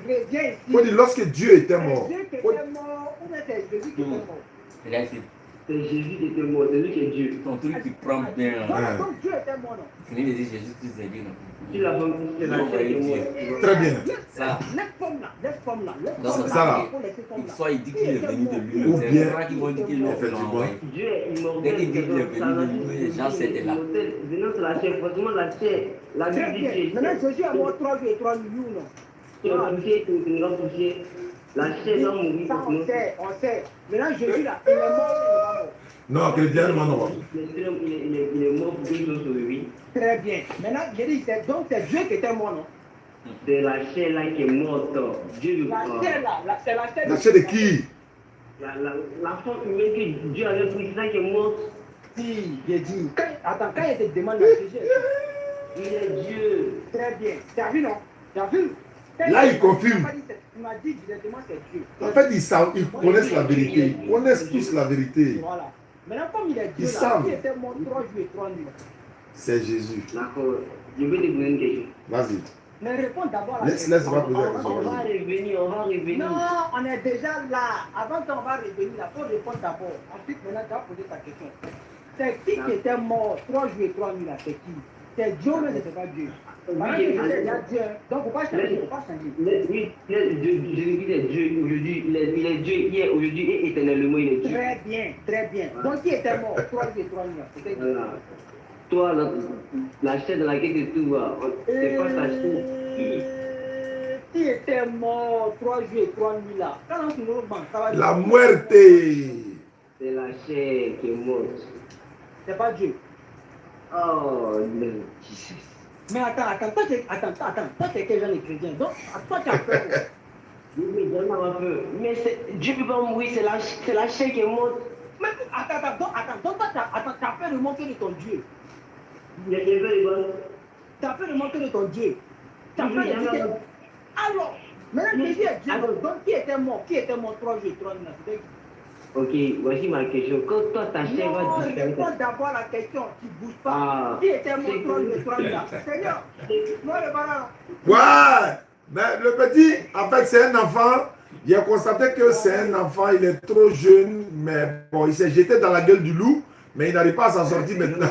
reviens ici. Il faut dire lorsque Dieu était mort. Dieu qui était mort, ou bien c'est Jésus qui était mort? Regarde ici. C'est Jésus qui était mort, c'est lui qui est Dieu. Ton truc, tu prends bien. Voilà, donc Dieu était mort, non? Fini de dire Jésus-Christ est Dieu. Si la femme, c'est la chair qui est morte. Très bien. Ça. Laisse femme là. Dans ce Ça, là. soit il dit qu'il est venu de lui. Ou bien- C'est vrai qu'ils vont dire qu'il est Effectivement. Dieu est immortel. Dès qu'il dit qu'il est venu de lui, les gens c'était là. Venant sur la chair, forcément la chair. La Bible Très dit bien. que Maintenant, Jésus est mort 3 jours et 3 nuits, ou non? tu es touché, tu ne vas toucher. La chair va mourir. Ça, on sait. Maintenant, Jésus là, il est mort ou il n'est pas mort? Non, chrétiennement, non. Il est mort pour quelque chose sur lui. Très bien. Maintenant, j'ai dit, donc c'est Dieu qui était mort, non? C'est la chair là qui est morte. Dieu La chair là, c'est la chair. La chair de qui? La forme humaine que Dieu avait pris, c'est ça qui est morte. Si, j'ai dit. Attends, quand il te demande la Jésus, Il est Dieu. très bien. Tu as vu, non? Tu as vu? Là, il confirme. Il m'a dit directement c'est Dieu. En fait, ils connaissent la vérité. Ils connaissent tous la vérité. Voilà. Maintenant, comme il est Ils Dieu là, savent. il était mort 3 jours et 3 nuits. C'est Jésus. D'accord. Je vais te poser une question. Vas-y. Mais réponds d'abord à la Laisse-moi poser la On question. va revenir, on va revenir. Non, on est déjà là. Avant qu'on va revenir là, il faut répondre d'abord. Ensuite, maintenant, tu vas poser ta question. C'est qui était mort 3 jours et 3 nuits là? C'est qui? C'est Dieu, mais ce n'est pas Dieu. Maintenant, il y a Dieu. Donc, il ne faut pas changer. Il ne faut pas changer. Oui, Jésus-Christ est Dieu aujourd'hui. Il est Dieu hier, aujourd'hui et éternellement, il est Dieu. Très bien, très bien. Donc, qui était mort 3 jours et 3 nuits là? C'était qui? Voilà. Toi, la chair dans laquelle tu te trouves, c'est pas ta chair. Qui était mort 3 jours et 3 nuits là? Quand on se remonte, ça va dire. La muerte. C'est la chair qui est morte. C'est pas Dieu. Oh, non. Mais attends, toi, t'es quel genre de chrétien? Donc, toi, tu as peur. Oui, donne-moi un peu. Mais Dieu ne peut pas mourir, c'est la chair qui est morte. Mais attends, donc toi, t'as peur de manquer de ton Dieu. Il y a des gens T'as peur de manquer de ton Dieu. T'as peur de dire que... Alors, maintenant, Jésus est Dieu. Donc, qui était mort 3 jours et 3 nuits là? C'était qui? Ok, voici ma question. Quand toi, ta chair va Non, disparaître. réponds d'abord à la question. Tu ne bouges pas. Ah, Qui était mort c'est 3 jours et 3 nuits là? Seigneur, moi, le ballon. Ouais. Mais le petit, en fait, c'est un enfant. Il a constaté que c'est un enfant. Il est trop jeune. Mais bon, il s'est jeté dans la gueule du loup. Mais il n'arrive pas à s'en sortir maintenant.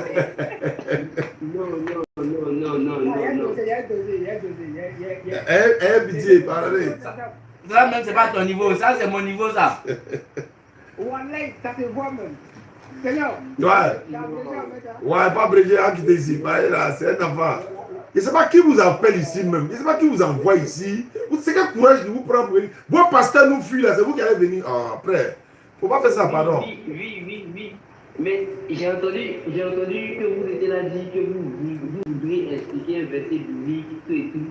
non. Il y a dosé. Eh, pitié, parlez. Ça même, c'est pas ton niveau. Ça, c'est mon niveau, ça. Wallahi, ça se voit même. Seigneur. Ouais. Ouais, pas Brigitte à quitter ici. Bah, là, c'est un enfant. Je ne sais pas qui vous appelle ici même. Je ne sais pas qui vous envoie ici. C'est quel courage de vous prendre pour venir. Vos pasteurs nous fuient là. C'est vous qui allez venir après. Il ne faut pas faire ça, pardon. Oui. Mais j'ai entendu que vous étiez là dit que vous voudriez expliquer un verset biblique, tout et tout.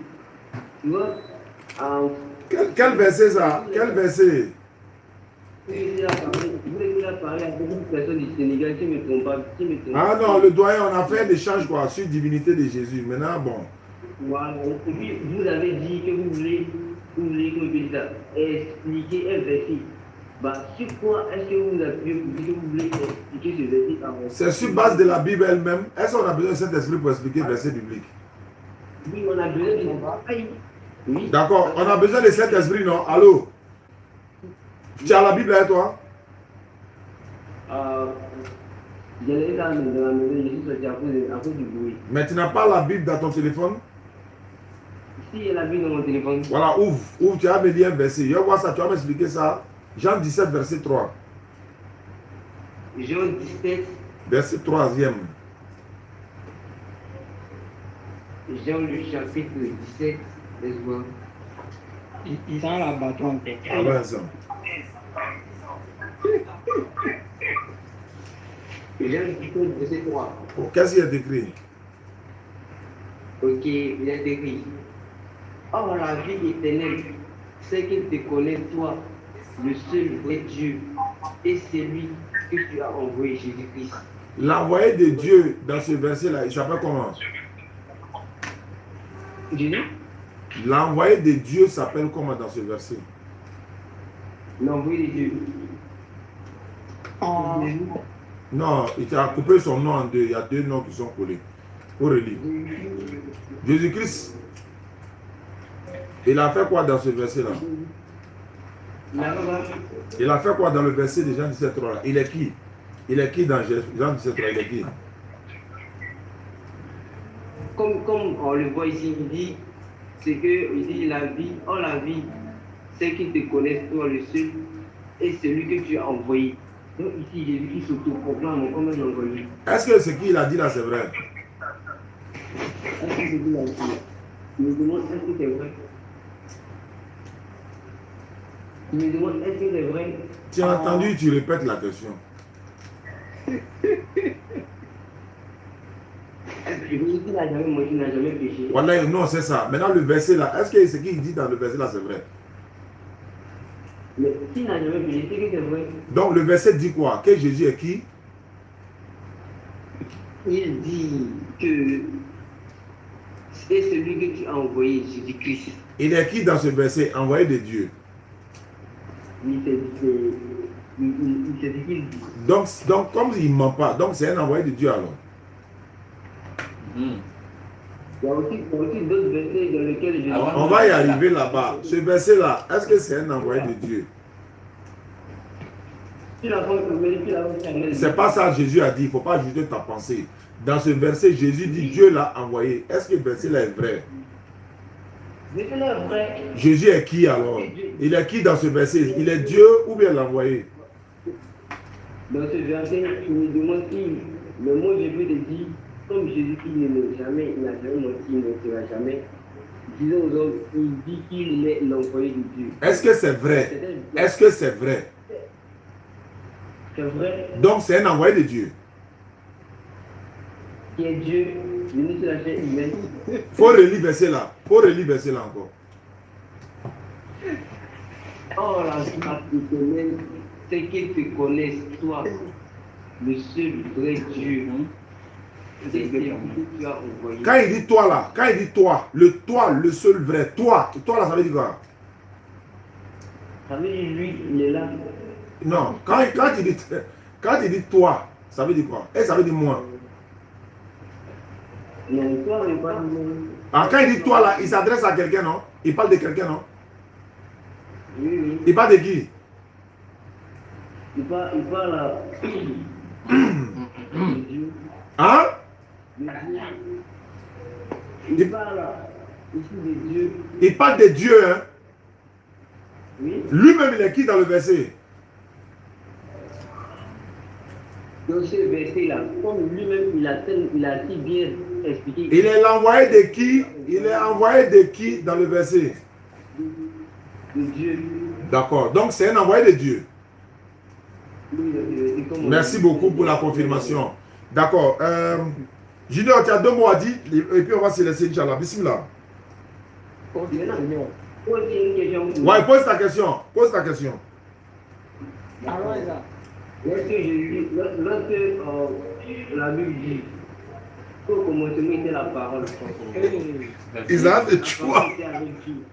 Tu vois? Quel verset ça? Quel verset? Vous étiez là parler à beaucoup de personnes du Sénégal qui me trompent pas. Ah non, le doyen, on a fait un échange quoi, sur la divinité de Jésus. Maintenant, bon. Voilà. Et puis, vous avez dit que vous voulez comme je dis ça, expliquer un verset. Bah, sur quoi est-ce que vous appuyez pour dire que vous voulez expliquer ce verset à votre... C'est sur base de la Bible elle-même. Est-ce qu'on a besoin de cet esprit pour expliquer le verset biblique? Oui, on a besoin de... Oui. D'accord, on a besoin de cet esprit, non? Allô? Tu as la Bible avec toi? Je l'ai dans la maison, je suis sorti à cause du bruit. Mais tu n'as pas la Bible dans ton téléphone? Si, il y a la Bible dans mon téléphone. Voilà, ouvre, tu vas me lire un verset. Je vais voir ça, tu vas m'expliquer ça. Jean 17, verset 3. Jean 17. Verset 3e. Jean le chapitre 17, laisse voir. Ils sont la bâton. Ah ben ça. Jean 17, verset 3. Oh, qu'est-ce qu'il y a écrit? Ok, il est écrit. Or, la vie éternelle, c'est qu'ils te connaissent, toi, le seul vrai Dieu, et celui que tu as envoyé, Jésus-Christ. L'envoyé de Dieu dans ce verset-là, il s'appelle comment? Jésus? L'envoyé de Dieu s'appelle comment dans ce verset? L'envoyé de Dieu. Non, il a coupé son nom en deux. Il y a deux noms qui sont collés. Pour relire. Jésus-Christ. Il a fait quoi dans ce verset-là? Il a fait quoi dans le verset de Jean 17, 3 là? Il est qui? Il est qui dans Jean 17, 3? Il est qui? Comme on le voit ici, il dit, c'est que il dit la vie, la vie, c'est qu'ils te connaissent, toi le seul, et celui que tu as envoyé. Donc ici, Jésus-Christ s'auto-proclame comme un envoyé. Est-ce que ce qu'il a dit là, c'est vrai? Est-ce que c'est dit là? Je me demande, est-ce que c'est vrai? Je me demande, est-ce que c'est vrai? Tu as entendu, tu répètes la question. Jésus n'a jamais menti, n'a jamais péché. Voilà, non, c'est ça. Maintenant, le verset là, est-ce que ce qu'il dit dans le verset là, c'est vrai? Mais s'il n'a jamais péché, c'est que c'est vrai. Donc, le verset dit quoi? Que Jésus est qui? Il dit que c'est celui que tu as envoyé, Jésus-Christ. Il est qui dans ce verset? Envoyé de Dieu. Il c'est ce qu'il dit. Donc, comme il ne ment pas, donc c'est un envoyé de Dieu alors. Il y a aussi d'autres versets dans lesquels Jésus. On va y arriver là-bas. Ce verset-là, est-ce que c'est un envoyé de Dieu? C'est pas ça que Jésus a dit. Il ne faut pas juger ta pensée. Dans ce verset, Jésus dit Dieu l'a envoyé. Est-ce que le verset-là est vrai? Jésus est qui alors? Il est qui dans ce verset? Il est Dieu ou bien l'envoyé? Dans ce verset, il me demande si le mot Jésus dit, comme Jésus qui ne ment jamais, il n'a jamais menti, il ne mentira jamais. Disons aux hommes, il dit qu'il est l'envoyé de Dieu. Est-ce que c'est vrai? Est-ce que c'est vrai? C'est vrai. Donc c'est un envoyé de Dieu. Qui est Dieu, venu sur la chair humaine. Faut relire verset là. Faut relire verset là encore. Oh la grâce éternelle, c'est qu'ils te connaissent, toi, le seul vrai Dieu. C'est ce que tu as envoyé. Quand il dit toi là, quand il dit toi, le seul vrai, toi là ça veut dire quoi? Ça veut dire lui, il est là. Non, quand il dit toi, ça veut dire quoi? Et ça veut dire moi. Non, toi, il n'est pas moi. Alors quand il dit toi là, il s'adresse à quelqu'un, non? Il parle de quelqu'un, non? Oui, oui. Il parle de qui? Il parle à Dieu. Hein? Il parle ici de Dieu. Il parle de Dieu, hein? Oui. Lui-même, il est qui dans le verset? Dans ce verset-là, comme lui-même, il a si bien expliqué. Il est l'envoyé de qui? Il est envoyé de qui dans le verset? De Dieu. D'accord. Donc, c'est un envoyé de Dieu. Oui, Merci beaucoup pour la confirmation. D'accord. Junior, tu as 2 mots à dire et puis on va se laisser, Inch'Allah. Bismillah. Pose une question. Ouais, pose ta question. Pose ta question. Alors, ça. Lorsque la Bible dit qu'au commencement était la parole. Il a de choix.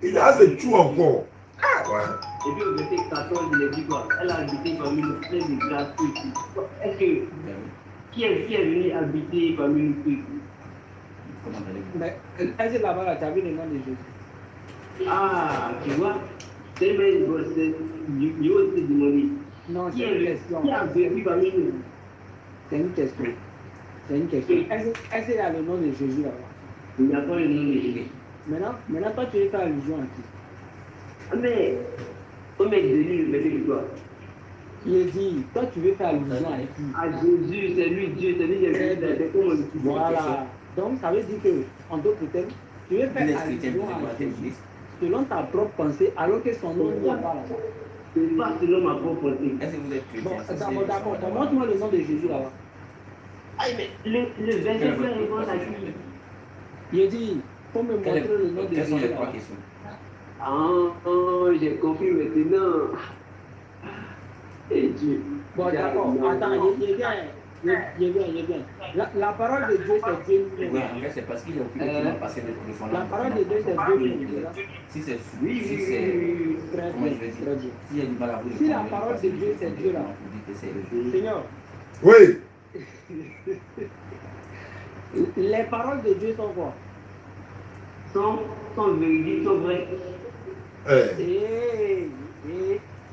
Il a de choix encore. Ah, ouais. Et puis au verset 14, il a dit quoi? Elle a habité parmi nous plein de grâce. Est-ce que qui est venu habiter parmi nous? Mais est-ce que là-bas, tu as vu le nom de Jésus? Ah, tu vois, c'est même il faut te demander. Non, Qui c'est une question. a vécu parmi nous? C'est une question. C'est une question. Est-ce qu'il y a le nom de Jésus là-bas? Il n'y a pas le nom de Jésus. Maintenant, toi, tu veux faire allusion à qui? Mais, on met de lui le verset de toi. Il est dit, toi, tu veux faire allusion à qui? À Jésus, c'est lui Dieu, c'est lui qui est venu d'être comme on dit. Voilà. Donc, ça veut dire que, en d'autres termes, tu veux faire allusion à Jésus selon ta propre pensée, alors que son nom n'y a pas là-bas. C'est pas selon ma propre pensée. Est-ce que vous êtes chrétien? Bon, d'accord. Montre-moi le nom de Jésus là-bas. Ah, mais le verset fait réponse à qui? Il a dit, faut me montrer le nom de Quelles sont Jésus les 3 là-bas. questions? Ah, j'ai compris maintenant. Et Dieu. Bon, d'accord. Attends, il est bien. La parole de Dieu, c'est Dieu Oui, lui-même. en fait, c'est parce qu'il est occupé qu'il m'a passé le téléphone. La parole de Dieu, c'est Dieu lui-même. Si c'est. Oui, Si c'est. Très Comment je bien, vais très dire? bien. S'il y a du mal à vous Si la répondre, parole parce de que Dieu, c'est Dieu là. vous dites que c'est le Seigneur, Oui. les paroles de Dieu sont quoi? Sont véridiques, sont vraies.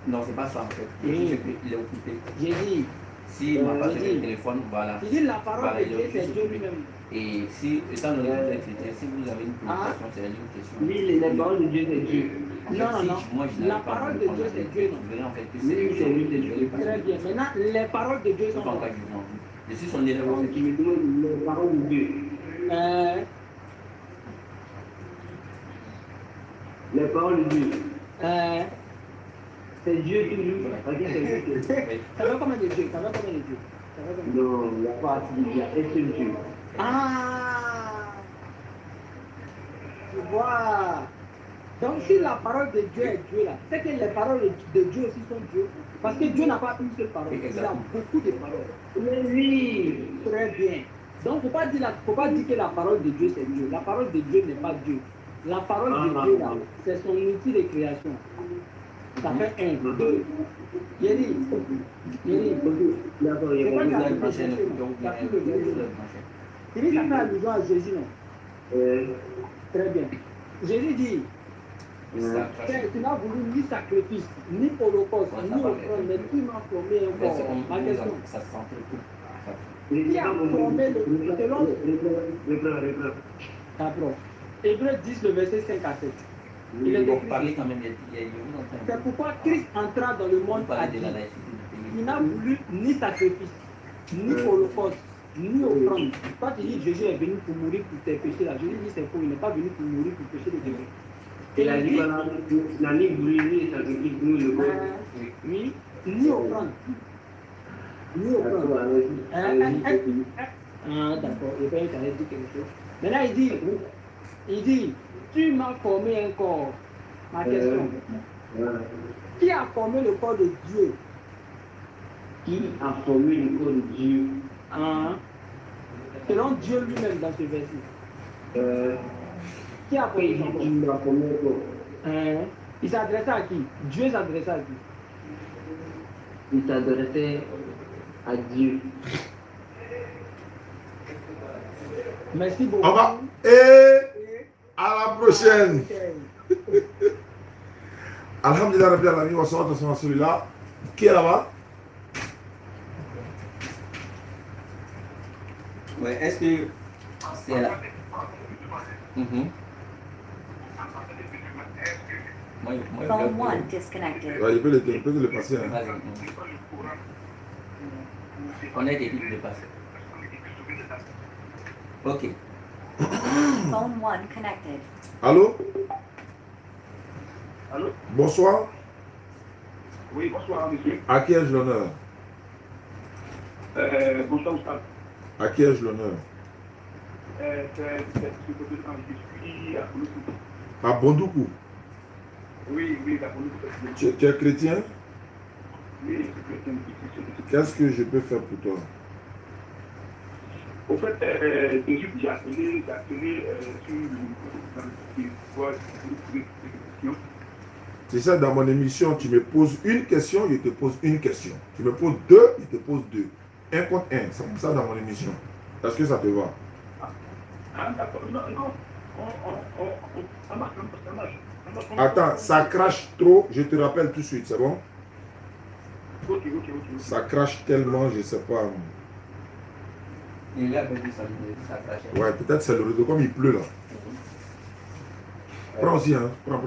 Non, c'est pas ça en fait. Il est occupé. J'ai dit, S'il m'a passé le téléphone, voilà. il dit la parole Voilà, de il est Dieu, c'est occupé. Dieu lui-même. Et si, étant donné que vous êtes chrétien, si vous avez une préoccupation, c'est une question. Oui, les paroles de Dieu, c'est Dieu. En fait, Non. si moi, je La n'arrive pas à parole vous de répondre Dieu, à c'est cette Dieu, question, non? vous verrez en fait que Oui, c'est c'est lui, c'est je Dieu. l'ai pas Très dit. bien. Maintenant, les paroles de Dieu Je sont ne peux pas quoi? encore juger en vous. Je suis son élève en Donc, fait. il me demande les paroles de Dieu. Les paroles de Dieu. C'est C'est Dieu toujours. Ok, c'est Dieu. Ça va combien de Dieu? Ça va combien de Dieu? Non, il n'y a pas il y a un seul Dieu. Ah, je vois. Donc, si la parole de Dieu est Dieu, là, c'est que les paroles de Dieu aussi sont Dieu. Parce que Dieu n'a pas une seule parole, il a beaucoup de paroles. Mais oui, Très bien. Donc, il ne faut pas dire que la parole de Dieu, c'est Dieu. La parole de Dieu n'est pas Dieu. La parole de Dieu, là, c'est son outil de création. Ça fait 1, 2. Yeri, d'accord, il y a c'est pas pas Vous qu'à avez tout branché chercher, donc t'as tout vous le avez verset. branché. Il dit, ça fait allusion à Jésus, non? Très bien. Jésus dit, Père, tu n'as voulu ni sacrifice, ni holocauste, ni offrande, mais tu m'as formé un Mais corps. c'est Ma question, ça se sentait tout. qui a formé le selon Reprends. D'accord. Hébreu 10, le verset 5 à 7. Il est Ils vont écrit, parler quand même des c'est pourquoi Christ entra dans le monde à de la dire, laïcité du pays. il n'a voulu ni sacrifice, ni holocauste, ni offrande. Toi, tu dis Jésus est venu pour mourir pour tes péchés. Là, Jésus dit c'est faux, il n'est pas venu pour mourir pour pécher des péchés. Il a dit voilà, il a ni voulu ni sacrifice ni le corps. Oui, ni offrande. Ni offrande. Ah, d'accord, il peut t'allais dire quelque chose. Maintenant, il dit, tu m'as formé un corps. Ma question, qui a formé le corps de Dieu? Qui a formé le corps de Dieu? Hein? Selon Dieu lui-même dans ce verset. Qui a formé son corps? Qui m'a formé le corps? Hein? Il s'adressait à qui? Dieu s'adressait à qui? Il s'adressait à Dieu. Merci beaucoup. On va. Et à la prochaine. Alhamdulillah Rabbil Alamin, wa salatu wa salam ala rasulillah. Qui est là-bas? Ouais, est-ce que c'est là? Phone 1 disconnected. Ouais, il peut le passer. Hein. Vas-y. On est équipe de passer. Ok. Phone 1 connected. Allô? Allô? Bonsoir. Oui, bonsoir, monsieur. À qui ai-je l'honneur? Bonsoir, Oustad. À qui ai-je l'honneur? C'est ce côté quand je suis à Bondoukou. À Bondoukou. Oui, à Bondoukou. Tu es chrétien? Oui, c'est chrétien. Qu'est-ce que je peux faire pour toi? Au fait, j'ai appelé sur le questions. C'est ça, dans mon émission, tu me poses une question, je te pose une question. Tu me poses deux, je te pose deux. 1 contre 1, c'est comme ça dans mon émission. Est-ce que ça te va? Ah, d'accord. Non. Ça marche. Attends, ça crache trop, je te rappelle tout de suite, c'est bon? Ok. Ça crache tellement, je ne sais pas. Il lui a perdu sa crachette. Ouais, peut-être c'est le réseau, comme il pleut là. Prends aussi, hein. Prends.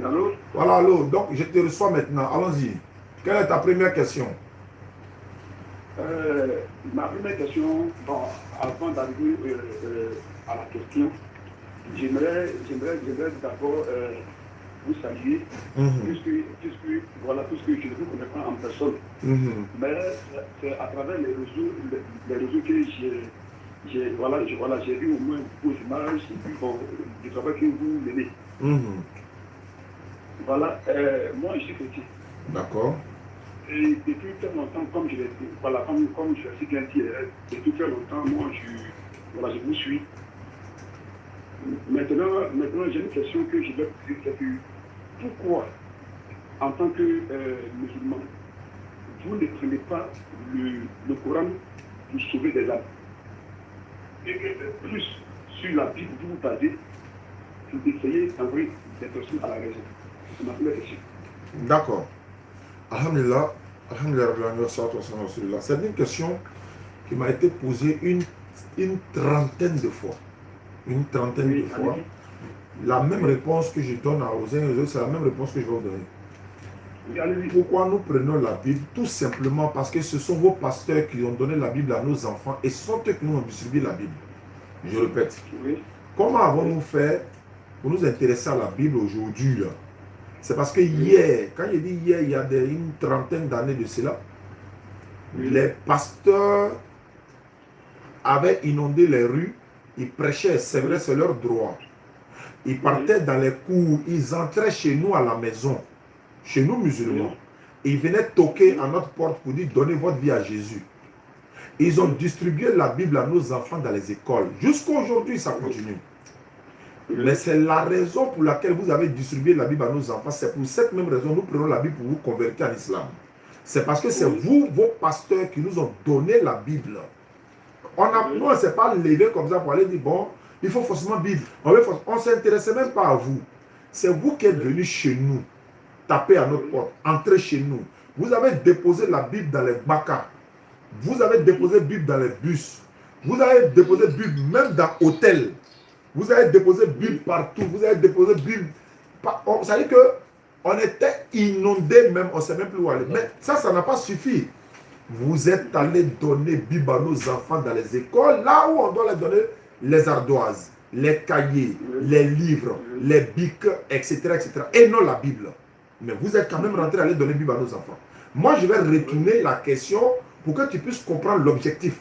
Allô? Voilà, allô. Donc, je te reçois maintenant. Allons-y. Quelle est ta première question? Ma première question, bon, avant d'arriver à la question, j'aimerais d'abord vous saluer, puisque voilà tout ce que je ne vous connais pas en personne. Mais c'est à travers les réseaux que j'ai vu au moins vos images et puis bon, du travail que vous menez. Voilà, moi je suis chrétien. D'accord. Et depuis très longtemps, comme je l'ai dit, voilà, comme je suis bien dit, depuis très longtemps, moi je vous suis. Maintenant j'ai une question que je vais poser, c'est que pourquoi, en tant que musulman, vous ne prenez pas le Coran pour sauver des âmes? Et plus sur la Bible, vous vous basez pour essayer d'envoyer des personnes à la raison. C'est ma première question. D'accord. Alhamdulillah. C'est une question qui m'a été posée une trentaine de fois. La même réponse que je donne aux uns et aux autres, c'est la même réponse que je vais vous donner. Pourquoi nous prenons la Bible? Tout simplement parce que ce sont vos pasteurs qui ont donné la Bible à nos enfants et ce sont eux qui nous ont distribué la Bible. Je répète. comment avons-nous fait pour nous intéresser à la Bible aujourd'hui? C'est parce que hier, quand je dis hier, il y a une trentaine d'années de cela, les pasteurs avaient inondé les rues, ils prêchaient, c'est vrai, c'est leur droit. Ils partaient dans les cours, ils entraient chez nous à la maison, chez nous musulmans. Ils venaient toquer à notre porte pour dire donnez votre vie à Jésus. Ils ont distribué la Bible à nos enfants dans les écoles. Jusqu'à aujourd'hui, ça continue. Mais c'est la raison pour laquelle vous avez distribué la Bible à nos enfants. C'est pour cette même raison que nous prenons la Bible pour vous convertir en islam. C'est parce que c'est vous, vos pasteurs, qui nous ont donné la Bible. Nous, on ne s'est pas levé comme ça pour aller dire, bon, il faut forcément Bible. On ne s'intéressait même pas à vous. C'est vous qui êtes venus chez nous, taper à notre porte, entrer chez nous. Vous avez déposé la Bible dans les bacs. Vous avez déposé Bible dans les bus. Vous avez déposé Bible même dans l'hôtel. Vous avez déposé Bible partout. Vous avez déposé Bible. Ça veut dire qu'on était inondés même. On ne sait même plus où aller. Mais ça n'a pas suffi. Vous êtes allés donner Bible à nos enfants dans les écoles. Là où on doit les donner les ardoises, les cahiers, les livres, les bics, etc., etc. Et non la Bible. Mais vous êtes quand même rentrés à aller donner Bible à nos enfants. Moi, je vais retourner la question pour que tu puisses comprendre l'objectif.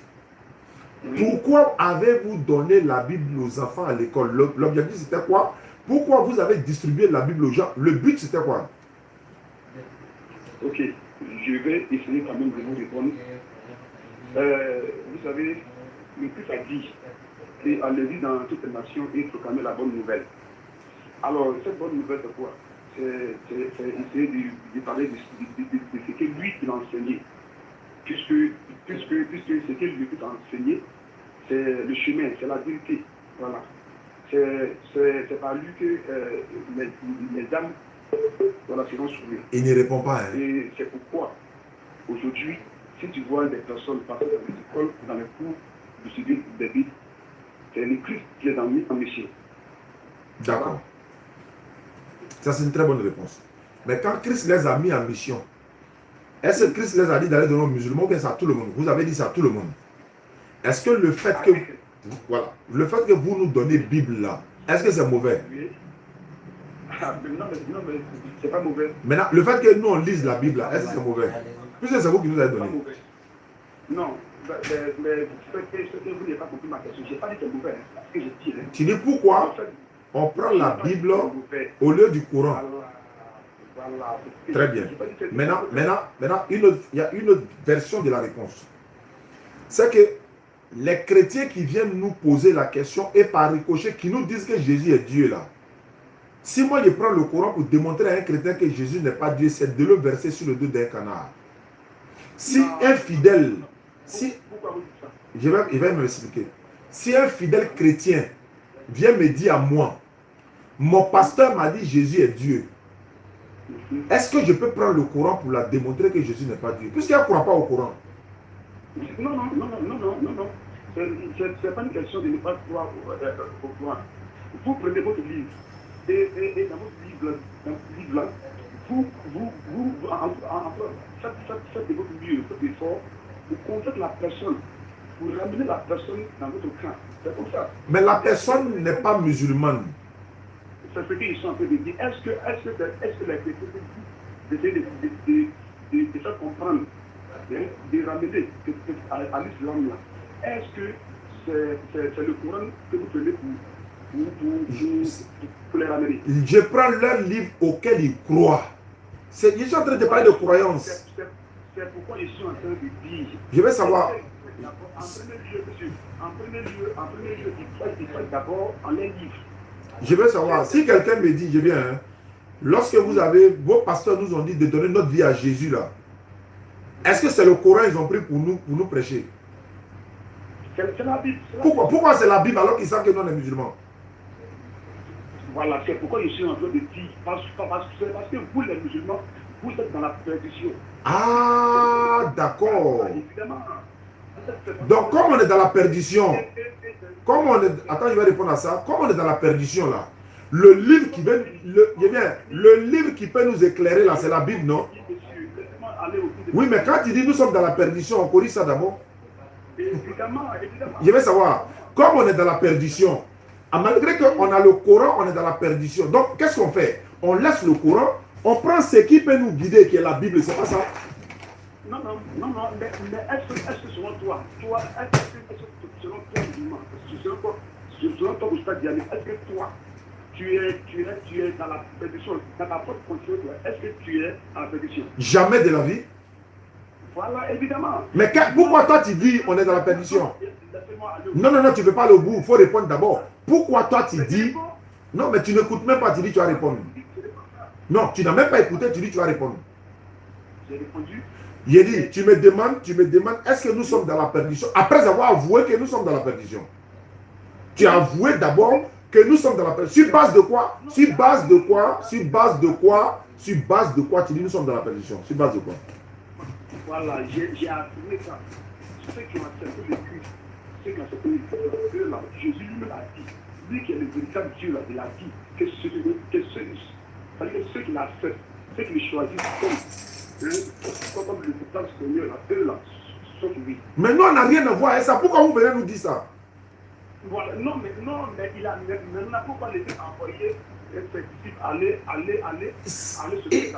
Pourquoi avez-vous donné la Bible aux enfants à l'école? L'objectif, c'était quoi? Pourquoi vous avez distribué la Bible aux gens? Le but, c'était quoi? Ok, je vais essayer quand même de vous répondre. Vous savez, le Christ a dit, et allez-y dans toutes les nations et proclamer la bonne nouvelle. Alors, cette bonne nouvelle, c'est quoi? C'est essayer de parler de ce que lui, il a enseigné. Puisque ce qu'il lui a enseigné, c'est le chemin, c'est la vérité. Voilà. C'est par lui que les âmes seront sauvées. Il ne répond pas. Hein. Et c'est pourquoi, aujourd'hui, si tu vois des personnes passer dans les écoles, dans les cours de suivi des Bibles, c'est le Christ qui les a mis en mission. D'accord. Ça, c'est une très bonne réponse. Mais quand Christ les a mis en mission, est-ce que Christ les a dit d'aller donner aux musulmans ou bien c'est à tout le monde? Vous avez dit ça à tout le monde. Est-ce que le fait que... Voilà. Le fait que vous nous donnez Bible là, est-ce que c'est mauvais? Oui. Non, mais c'est pas mauvais. Maintenant, le fait que nous on lise la Bible là, est-ce que c'est mauvais? Puisque c'est vous qui nous avez C'est pas donné. mauvais. Non, mais vous n'avez pas compris ma question. Je n'ai pas dit que c'est mauvais. Hein, ce que je dis. Hein. Tu dis pourquoi on prend la Bible au lieu du Coran? Voilà. Très bien. Maintenant, il y a une autre version de la réponse. C'est que les chrétiens qui viennent nous poser la question et par ricochet qui nous disent que Jésus est Dieu là. Si moi je prends le Coran pour démontrer à un chrétien que Jésus n'est pas Dieu, c'est de le verser sur le dos d'un canard. Si un fidèle, Pourquoi vous dites ça? il va me l'expliquer. Si un fidèle chrétien vient me dire à moi, mon pasteur m'a dit Jésus est Dieu, est-ce que je peux prendre le Coran pour la démontrer que Jésus n'est pas Dieu? Puisqu'elle ne croit pas au Coran. Non. C'est pas une question de ne pas croire au Coran. Vous prenez votre livre et dans votre livre, vous faites de votre mieux, votre effort pour convaincre la personne, pour ramener la personne dans votre camp. C'est comme ça. Mais la personne n'est pas musulmane. C'est ce qu'ils sont en train de dire. Est-ce que la question d'essayer de faire comprendre, de ramener à l'islam là, est-ce que c'est le Coran que vous prenez pour les ramener? Je prends leur livre auquel ils croient. Je suis en train de parler de croyance. C'est pourquoi je suis en train de dire. Je vais savoir. En premier lieu, il faut d'abord en les livres. Je veux savoir, si quelqu'un me dit, je viens, hein, lorsque vos pasteurs nous ont dit de donner notre vie à Jésus là, est-ce que c'est le Coran qu'ils ont pris pour nous prêcher? C'est la Bible. Pourquoi c'est la Bible alors qu'ils savent que nous on est musulmans? Voilà, c'est pourquoi je suis en train de dire, parce que vous les musulmans, vous êtes dans la perdition. Ah, d'accord. Évidemment. Donc comme on est dans la perdition, attends, je vais répondre à ça. Comme on est dans la perdition là, le livre qui peut nous éclairer là, c'est la Bible, non? Oui, mais quand tu dis nous sommes dans la perdition, on corrige ça d'abord. Évidemment. Je vais savoir, comme on est dans la perdition, Malgré qu'on a le Coran, on est dans la perdition. Donc, qu'est-ce qu'on fait? On laisse le Coran, on prend ce qui peut nous guider, qui est la Bible, c'est pas ça? Non, mais est-ce que selon toi, est-ce que selon toi, musulman, selon toi, Oustad Diané, est-ce que toi, tu es dans la perdition, dans ta propre conscience, est-ce que tu es en perdition? Jamais de la vie. Voilà, évidemment. Mais pourquoi toi tu dis on est dans la perdition? Non, tu ne peux pas aller au bout, il faut répondre d'abord. Pourquoi toi tu dis... Non, mais tu n'écoutes même pas, tu dis tu vas répondre. Non, tu n'as même pas écouté, tu dis tu vas répondre. J'ai répondu. Il dit, tu me demandes, est-ce que nous sommes dans la perdition? Après avoir avoué que nous sommes dans la perdition. Tu as avoué d'abord que nous sommes dans la perdition. Sur base de quoi? Sur base de quoi tu dis nous sommes dans la perdition? Sur base de quoi? Voilà, j'ai affirmé ça. Ceux qui ont accepté le Christ, ceux qui ont accepté le Christ, Jésus lui-même a dit, lui qui est le véritable Dieu, là, il a dit que ceux qui l'acceptent, ceux qui le choisissent comme le véritable Seigneur, eux là, sont sauvés. Mais nous, on n'a rien à voir avec ça. Pourquoi vous venez nous dire ça? Voilà, non, mais il n'a pas les envoyer ses disciples aller.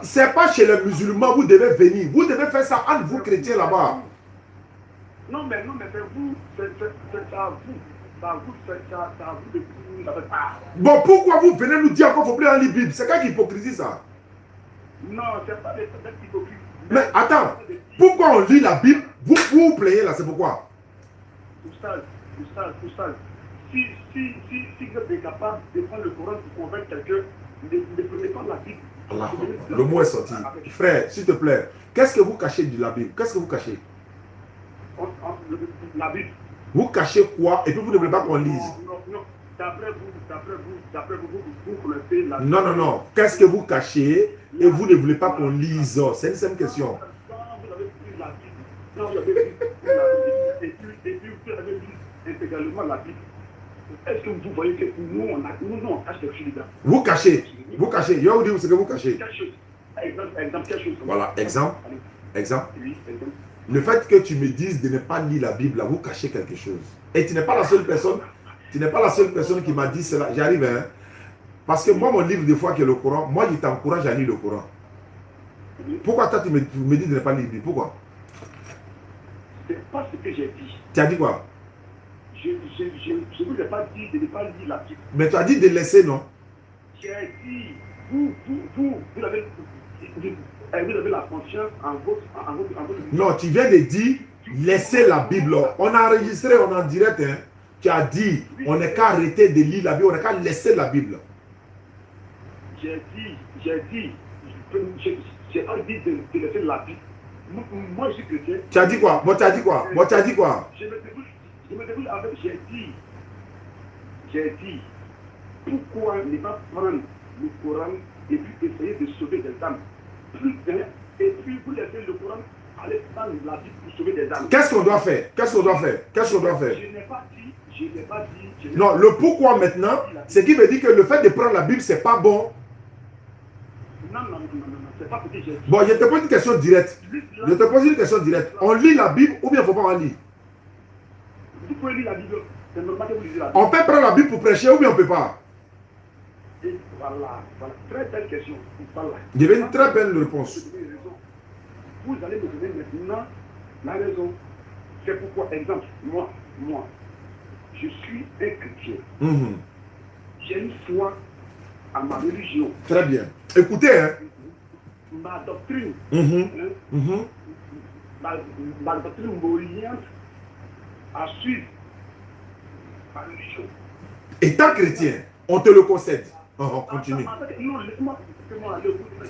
C'est pas chez les musulmans, vous devez venir. Vous devez faire ça entre vous chrétiens là-bas. Non, mais c'est vous, c'est à vous de vous avec ça. Bon, pourquoi vous venez nous dire qu'il faut plus en lire Bible? C'est quelle hypocrisie ça? Non, c'est pas des hypocrites. Mais attends, pourquoi on lit la Bible? Vous vous plaignez là, c'est pourquoi? Oustaz, si vous êtes capable de prendre le Coran pour convaincre quelqu'un, ne prenez pas la Bible. Allah, le mot est sorti. Frère, s'il te plaît, qu'est-ce que vous cachez de la Bible? Qu'est-ce que vous cachez? La Bible. Vous cachez quoi? Et puis vous ne voulez pas qu'on lise? Non. D'après vous connaissez la Bible. Non. Qu'est-ce que vous cachez et vous ne voulez pas qu'on lise? C'est une simple question. Quand vous avez pris la Bible, quand vous avez pris la Bible, et puis vous avez lu intégralement la Bible, est-ce que vous voyez que nous, on cache quelque chose dedans? Vous cachez. Je vais vous dire ce que vous cachez. Exemple, quelque chose. Voilà, exemple. Oui, exemple. Le fait que tu me dises de ne pas lire la Bible, là, vous cachez quelque chose. Et tu n'es pas la seule personne. Tu n'es pas la seule personne qui m'a dit cela. J'arrive, hein. Parce que moi, mon livre, des fois, qui est le Coran, moi, je t'encourage à lire le Coran. Pourquoi toi, tu me dis de ne pas lire la Bible? Pourquoi? C'est pas ce que j'ai dit. Tu as dit quoi? Je ne vous ai pas dit de ne pas lire la Bible. Mais tu as dit de laisser, non? J'ai dit, vous avez la conscience en votre... Non, tu viens de dire, laissez la Bible. On a enregistré, on est en direct, hein. Tu as dit, on n'est qu'à arrêter de lire la Bible, on n'est qu'à laisser la Bible. J'ai pas dit de laisser la Bible. Moi, je suis chrétien. Tu as dit quoi? Tu as dit quoi? Je me débrouille avec, j'ai dit, pourquoi ne pas prendre le Coran et puis essayer de sauver des âmes? Et puis vous laissez le Coran aller prendre la Bible pour sauver des âmes. Qu'est-ce qu'on doit faire? Je n'ai pas dit. Non, le pourquoi maintenant, c'est qui veut dire que le fait de prendre la Bible, c'est pas bon. Non, c'est pas ce que j'ai dit. Bon, je te pose une question directe. On lit la Bible ou bien il ne faut pas en lire? Vous pouvez lire la Bible. C'est normal que vous lisez la Bible. On peut prendre la Bible pour prêcher ou bien on ne peut pas? Et voilà. Très belle question. Voilà. Je vais une très belle réponse. Vous allez me donner maintenant la raison. C'est pourquoi, exemple, moi, je suis un chrétien. J'ai une foi à ma religion. Très bien. Écoutez, hein. Ma doctrine, ma doctrine m'oriente à suivre ma religion. Étant chrétien, on te le concède. On continue. Non, laisse-moi aller au bout de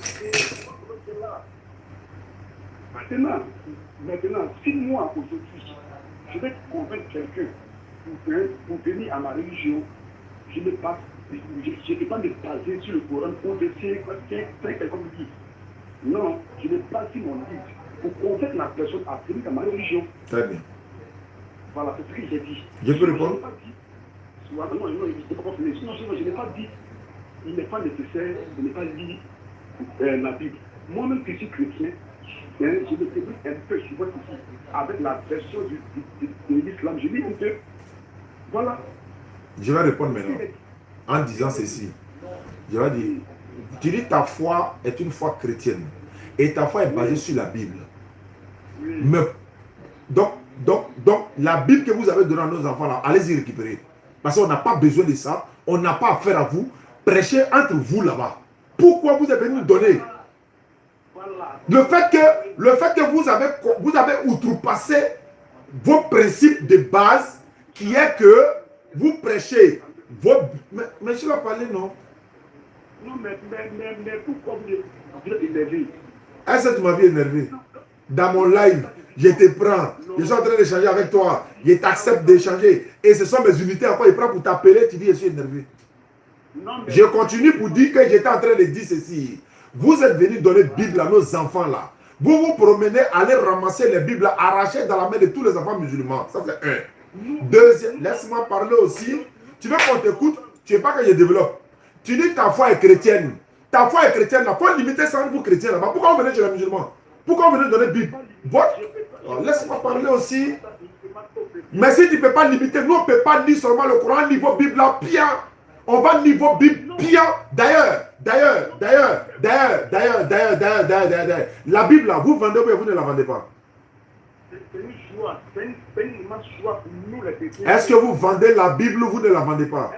Maintenant, si moi, aujourd'hui, je vais convaincre quelqu'un pour venir à ma religion, je ne peux pas me baser sur le Coran pour essayer quelqu'un me dit. Non, je me base sur mon livre pour convaincre la personne à venir à ma religion. Très bien. Voilà, c'est ce que j'ai dit. Je peux répondre? Non, je n'ai pas dit. Il n'est pas nécessaire de ne pas lire la Bible. Moi-même qui suis chrétien, je me débrouille un peu, je vois ici, avec la version de l'islam. Je lis un peu. Voilà. Je vais répondre maintenant en disant ceci. Je vais dire, tu dis ta foi est une foi chrétienne et ta foi est basée sur la Bible. Mais, donc, la Bible que vous avez donnée à nos enfants, là, allez-y récupérer. Parce qu'on n'a pas besoin de ça. On n'a pas affaire à vous. Prêchez entre vous là-bas. Pourquoi vous avez nous donné? Le fait que vous avez outrepassé vos principes de base, qui est que vous prêchez vos... Mais je vais parler, non? Non, mais pourquoi vous êtes énervé? Est-ce que tu m'as vu énervé? Dans mon live, je te prends. Je suis en train d'échanger avec toi. Je t'accepte d'échanger. Et ce sont mes unités. Après, il prend pour t'appeler. Tu dis, je suis énervé. Je continue pour dire que j'étais en train de dire ceci. Vous êtes venus donner Bible à nos enfants là. Vous vous promenez, allez ramasser les Bibles arrachées dans la main de tous les enfants musulmans. Ça c'est un. Deuxième, laisse-moi parler aussi. Tu veux qu'on t'écoute? Tu ne veux pas que je développe. Tu dis ta foi est chrétienne. Ta foi est chrétienne là. Faut limiter ça entre vous chrétiens là-bas. Pourquoi vous venez chez les musulmans? Pourquoi vous venez donner Bible? Laisse-moi parler aussi. Mais si tu ne peux pas limiter, nous on ne peut pas lire seulement le Coran niveau Bible là, bien. On va niveau Bible bien. D'ailleurs, la Bible là, vous vendez ou vous ne la vendez pas? Est-ce que vous vendez la Bible ou vous ne la vendez pas?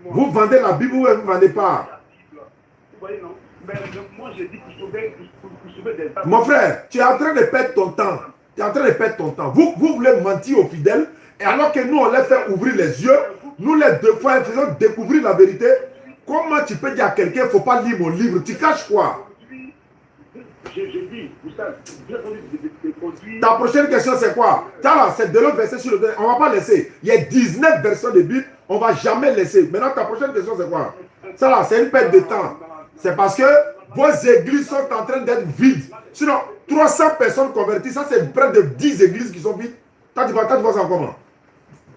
Vous vendez la Bible ou vous ne vendez pas? Mon frère, tu es en train de perdre ton temps. Tu es en train de perdre ton temps. Vous voulez mentir aux fidèles, et alors que nous, on les fait ouvrir les yeux, nous les deux fois faisons découvrir la vérité. Comment tu peux dire à quelqu'un, il ne faut pas lire mon livre? Tu caches quoi? Ta prochaine question, c'est quoi? C'est de l'autre verset sur le dernier. On ne va pas laisser. Il y a 19 versions de Bible. On ne va jamais laisser. Maintenant, ta prochaine question, c'est quoi? Ça là, c'est une perte de temps. C'est parce que vos églises sont en train d'être vides. Sinon, 300 personnes converties, ça c'est près de 10 églises qui sont vides. Tu vois ça comment?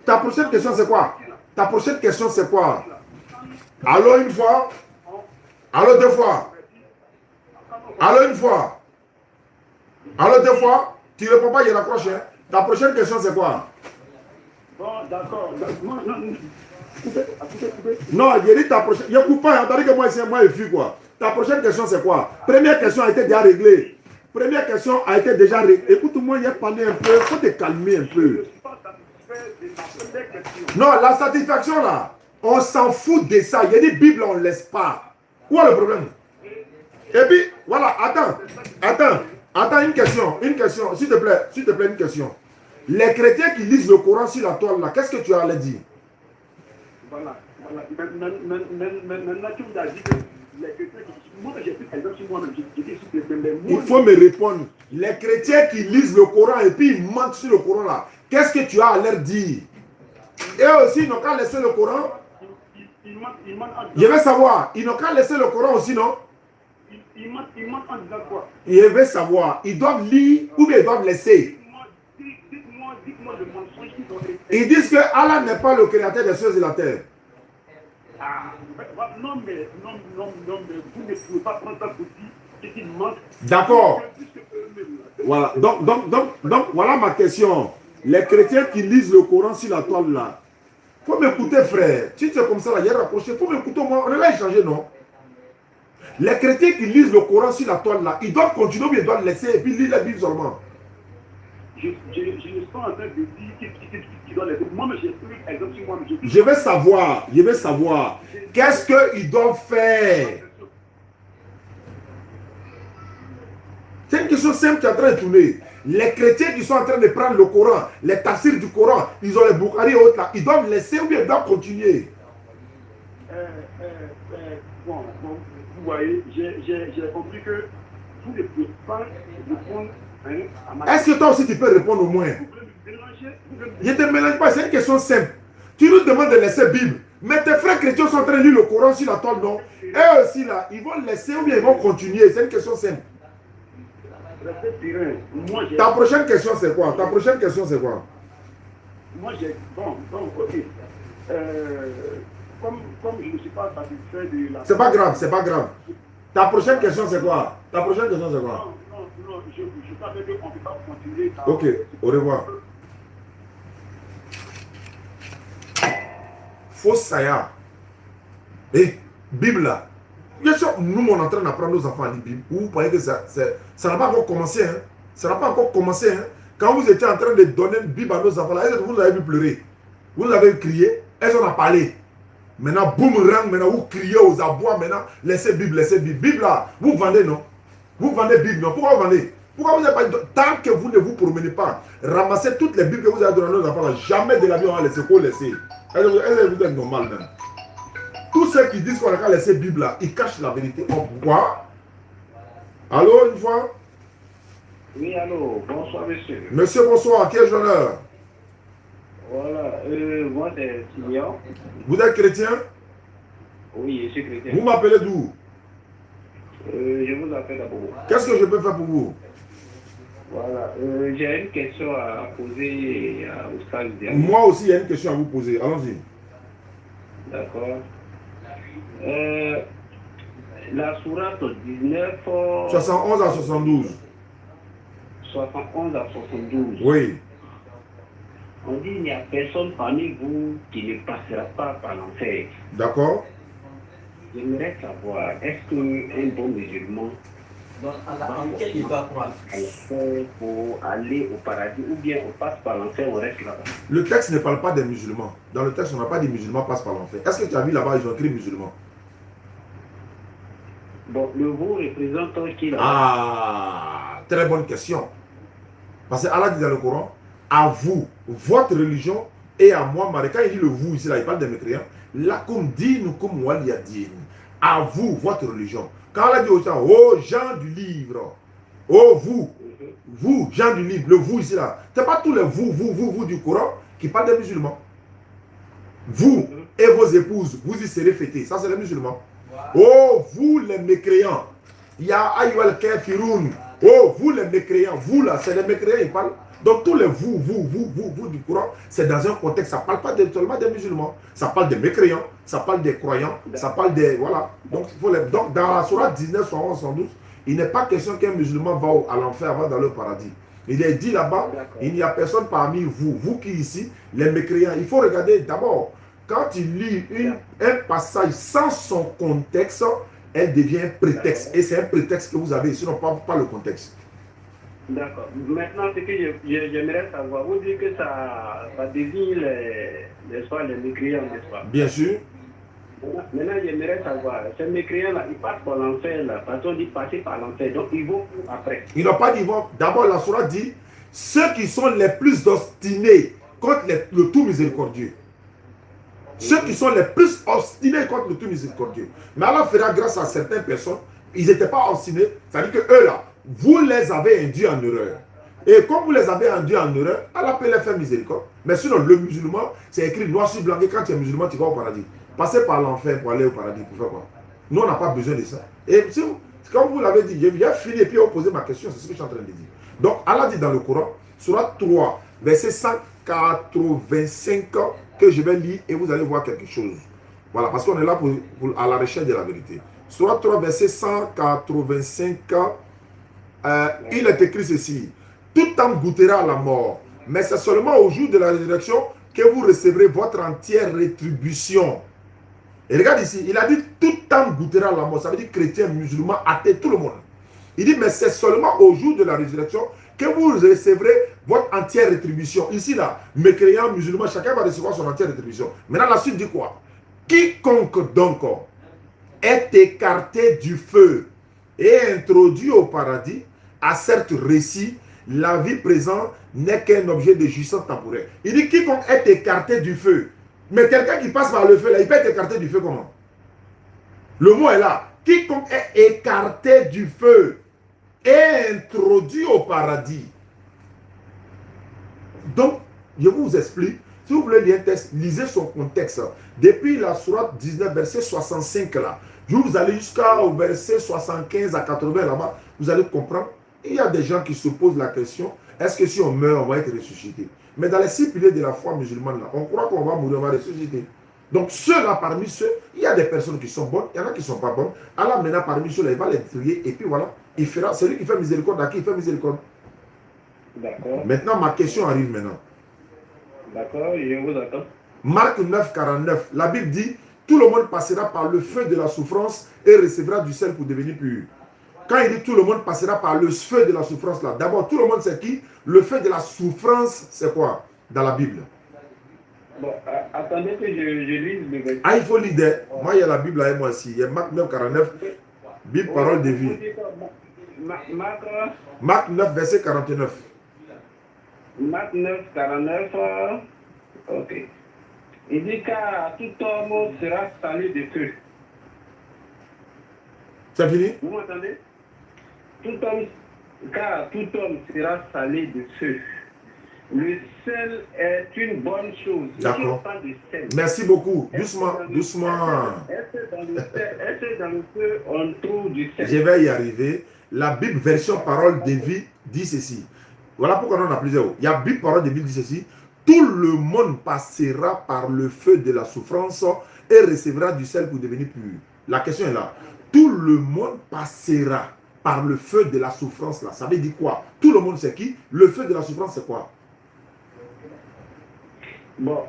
Ta prochaine question, c'est quoi? Ta prochaine question, c'est quoi? Allô une fois? Allô deux fois? Allô une fois? Allô deux fois? Tu ne réponds pas, il raccroche. Hein? Ta prochaine question, c'est quoi? Bon, d'accord. Non, il dit ta prochaine. Il ne coupe pas, attendez que moi, je fuis quoi. Ta prochaine question, c'est quoi? Première question a été déjà réglée. Première question a été déjà réglée. Écoute-moi, il a parlé un peu. Il faut te calmer un peu. Non, la satisfaction là, on s'en fout de ça. Il y a des Bibles, on ne laisse pas. Où est le problème? Et puis, voilà, attends, une question, s'il te plaît, une question. Les chrétiens qui lisent le Coran sur la toile là, qu'est-ce que tu as à leur dire? Voilà. Maintenant, tu as dit que les chrétiens qui... Moi, j'ai pris exemple sur moi-même. Il faut me répondre. Les chrétiens qui lisent le Coran et puis ils mentent sur le Coran là, qu'est-ce que tu as à leur dire? Et aussi, ils n'ont qu'à laisser le Coran. Je veux savoir, ils n'ont qu'à laisser le Coran aussi, non? Ils mentent en disant quoi? Je veux savoir, ils doivent lire ou bien ils doivent laisser? Dites-moi le mensonge qu'ils ont fait. Ils disent que Allah n'est pas le créateur des cieux et de la terre. Non, mais vous ne pouvez pas prendre ça pour dire qu'ils mentent. D'accord. Voilà. Donc, voilà ma question. Les chrétiens qui lisent le Coran sur la toile là, il faut m'écouter, frère. Si tu es comme ça, là, il y a rapproché. Il faut m'écouter, moi. On est là échanger, non? Les chrétiens qui lisent le Coran sur la toile là, ils doivent continuer ou ils doivent laisser et puis lire la Bible seulement. Je ne suis pas en train de dire qu'ils doivent laisser. Moi, j'ai pris exemple sur moi. Je veux savoir. Qu'est-ce qu'ils doivent faire? C'est une question simple qui est en train de tourner. Les chrétiens qui sont en train de prendre le Coran, les tafsirs du Coran, ils ont les Bukhari et autres là, ils doivent laisser ou bien ils doivent continuer? Bon, vous voyez, j'ai compris que vous ne pouvez pas répondre à ma question. Est-ce que toi aussi tu peux répondre au moins? Je ne te mélange pas, c'est une question simple. Tu nous demandes de laisser Bible, mais tes frères chrétiens sont en train de lire le Coran sur la toile, non? Eux aussi là, ils vont laisser ou bien ils vont continuer? C'est une question simple. Ta prochaine question c'est quoi? Moi j'ai... Bon, ok. Comme je ne suis pas satisfait de la... C'est pas grave. Ta prochaine question c'est quoi? Non, je savais qu'on ne peut pas continuer. Ok, au revoir. faux saya. Et Bible là. Bien sûr, nous, on est en train d'apprendre nos enfants à lire Bible. Vous croyez que ça n'a pas encore commencé. Hein? Ça n'a pas encore commencé. Hein? Quand vous étiez en train de donner une Bible à nos enfants, là, vous nous avez vu pleurer. Vous nous avez crié. Elles en ont parlé. Maintenant, boomerang, maintenant, vous criez aux abois. Maintenant, laissez Bible, laissez Bible. Bible là, vous vendez, non? Vous vendez Bible, non? Pourquoi vous vendez? Pourquoi vous n'avez pas... Tant que vous ne vous promenez pas, ramassez toutes les Bibles que vous avez données à nos enfants, là, jamais de la vie on va laisser. Quoi laisser? Elles vous êtes normal même. Tous ceux qui disent qu'on a qu'à laisser Bible là, ils cachent la vérité. Pourquoi? Allô, une fois? Oui, allô, bonsoir monsieur. Monsieur, bonsoir, qui est l'honneur? Voilà, moi c'est Sylvian. Vous êtes chrétien? Oui, je suis chrétien. Vous m'appelez d'où? Je vous appelle d'abord. Qu'est-ce que je peux faire pour vous? Voilà, j'ai une question à poser au stade dernier. Moi aussi, il y a une question à vous poser. Allons-y. D'accord. La sourate 19... 71 à 72. 71 à 72. Oui. On dit qu'il n'y a personne parmi vous qui ne passera pas par l'enfer. D'accord. J'aimerais savoir, est-ce qu'un bon musulman En quel il va croire? pour aller au paradis ou bien on passe par l'enfer, on reste là-bas? Le texte ne parle pas des musulmans. Dans le texte, on n'a pas dit musulmans passent par l'enfer. Est-ce que tu as vu là-bas, ils ont écrit musulmans? Bon, le vous représente qui là? Ah, très bonne question. Parce que Allah dit dans le Coran, à vous, votre religion, et à moi, Marie. Quand il dit le vous ici, là, il parle des mécréants. Lakum dinukum waliyadin. À vous, votre religion. Quand Allah dit aux gens, oh gens du livre, oh vous, gens du livre, le vous ici, là, ce n'est pas tous les vous du Coran qui parlent des musulmans. Vous et vos épouses, vous y serez fêtés. Ça, c'est les musulmans. Oh, vous les mécréants. Ya ayyuhal kafirun. Oh, vous les mécréants. Vous là, c'est les mécréants, ils parlent. Donc tous les vous du Coran, c'est dans un contexte, ça ne parle pas seulement des musulmans. Ça parle des mécréants, ça parle des croyants, ça parle des... Voilà. Donc, donc dans la sourate 19, 112, il n'est pas question qu'un musulman va à l'enfer, va dans le paradis. Il est dit là-bas, il n'y a personne parmi vous qui ici, les mécréants. Il faut regarder d'abord, quand il lit un passage sans son contexte, elle devient un prétexte. Et c'est un prétexte que vous avez, sinon pas le contexte. D'accord. Maintenant, ce que j'aimerais savoir, vous dites que ça désigne les mécréants, n'est-ce pas? Bien sûr. Maintenant, j'aimerais savoir, ces mécréants-là, ils passent par l'enfer, là, parce qu'on dit passer par l'enfer, donc ils vont après. Ils n'ont pas dit, d'abord la sourate dit, ceux qui sont les plus obstinés contre le tout miséricordieux. Ceux qui sont les plus obstinés contre le tout miséricordieux. Mais Allah fera grâce à certaines personnes, ils n'étaient pas obstinés, c'est-à-dire que eux là, vous les avez induits en erreur. Et comme vous les avez induits en erreur, Allah peut les faire miséricorde. Mais sinon, le musulman, c'est écrit noir sur blanc. Et quand tu es musulman, tu vas au paradis. Passer par l'enfer pour aller au paradis. Pour faire quoi? Nous, on n'a pas besoin de ça. Et si comme vous l'avez dit, j'ai fini et puis on posé ma question. C'est ce que je suis en train de dire. Donc, Allah dit dans le Coran, Sourate 3, verset 185, que je vais lire et vous allez voir quelque chose. Voilà, parce qu'on est là à la recherche de la vérité. Sourate 3, verset 185. Il est écrit ceci: tout homme goûtera à la mort, mais c'est seulement au jour de la résurrection que vous recevrez votre entière rétribution. Et regarde ici, il a dit tout homme goûtera à la mort. Ça veut dire chrétien, musulman, athée, tout le monde. Il dit mais c'est seulement au jour de la résurrection que vous recevrez votre entière rétribution. Ici là, mécréants, musulmans, chacun va recevoir son entière rétribution. Maintenant la suite dit quoi? Quiconque donc est écarté du feu et introduit au paradis a certes réussi, la vie présente n'est qu'un objet de jouissance temporaire. Il dit quiconque est écarté du feu. Mais quelqu'un qui passe par le feu, là, il peut être écarté du feu comment? Le mot est là. Quiconque est écarté du feu et introduit au paradis. Donc, je vous explique. Si vous voulez lire un texte, lisez son contexte. Depuis la sourate 19, verset 65 là, vous allez jusqu'au verset 75 à 80 là-bas, vous allez comprendre. Il y a des gens qui se posent la question, est-ce que si on meurt, on va être ressuscité? Mais dans les 6 piliers de la foi musulmane, là, on croit qu'on va mourir, on va ressusciter. Donc ceux-là, parmi ceux, il y a des personnes qui sont bonnes, il y en a qui ne sont pas bonnes. Allah maintenant, parmi ceux-là, il va les trier, et puis voilà, il fera, celui qui fait miséricorde, à qui il fait miséricorde. D'accord. Maintenant, ma question arrive maintenant. D'accord, je vous attends. Marc 9, 49. La Bible dit, tout le monde passera par le feu de la souffrance et recevra du sel pour devenir pur. Quand il dit tout le monde passera par le feu de la souffrance là, d'abord tout le monde c'est qui? Le feu de la souffrance c'est quoi dans la Bible? Bon, attendez que je lise le verset. Ah, il faut lire. Moi il y a la Bible avec moi aussi. Il y a Marc 9, 49. Bible, parole de vie. Marc 9, verset 49. Marc 9, 49. Ok. Il dit car tout homme sera salé de feu. C'est fini? Vous m'entendez? Car tout homme sera salé de feu. Le sel est une bonne chose. D'accord. Merci beaucoup. Doucement, doucement. Est-ce dans le feu on trouve du sel? Je vais y arriver. La Bible version parole de vie dit ceci. Voilà pourquoi on en a plusieurs. Il y a Bible parole de vie dit ceci. Tout le monde passera par le feu de la souffrance et recevra du sel pour devenir pur. La question est là. Tout le monde passera par le feu de la souffrance là. Ça veut dire quoi? Tout le monde c'est qui? Le feu de la souffrance c'est quoi? Bon.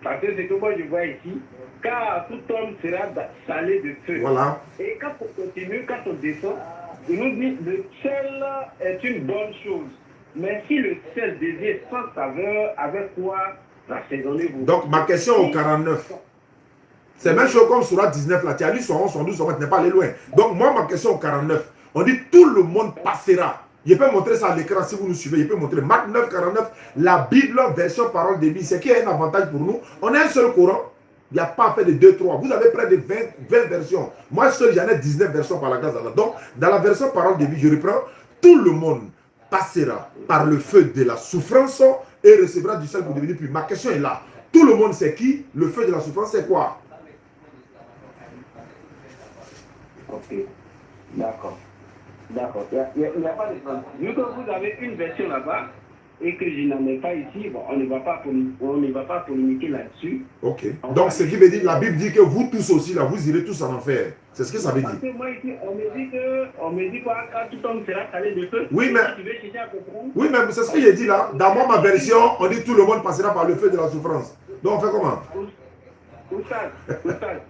Parce que c'est que moi je vois ici, car tout homme sera salé de feu. Voilà. Et quand on continue, quand on descend, il nous dit le sel est une bonne chose. Mais si le sel devient sans saveur, avec quoi assaisonnez-vous? Donc ma question au 49. C'est même chose comme sur la 19 là. Tu as lu sur 11, sur 12, tu n'es pas allé loin. Donc moi ma question au 49. On dit tout le monde passera. Je peux montrer ça à l'écran si vous nous suivez. Je peux montrer Marc 9, 49. La Bible, version parole de vie. C'est qu'il y a un avantage pour nous. On a un seul Coran. Il n'y a pas fait de 2, 3. Vous avez près de 20 versions. Moi seul, j'en ai 19 versions par la grâce d'Allah. Donc, dans la version parole de vie, je reprends. Tout le monde passera par le feu de la souffrance et recevra du sel pour devenir pur. Ma question est là. Tout le monde c'est qui? Le feu de la souffrance c'est quoi? Ok. D'accord. D'accord. Il n'y a pas de problème. Vu que vous avez une version là-bas et que je n'en ai pas ici, bon, on ne va pas polémiquer là-dessus. Ok. Donc, ce qui veut dire, la Bible dit que vous tous aussi, là, vous irez tous en enfer. C'est ce que ça veut dire. Parce que moi, ici, on me dit quoi, quand tout homme sera salé de feu. Oui, mais tu veux chercher à comprendre? Oui, mais c'est ce que j'ai dit là. Dans ma version, on dit tout le monde passera par le feu de la souffrance. Donc, on fait comment? Oustaz.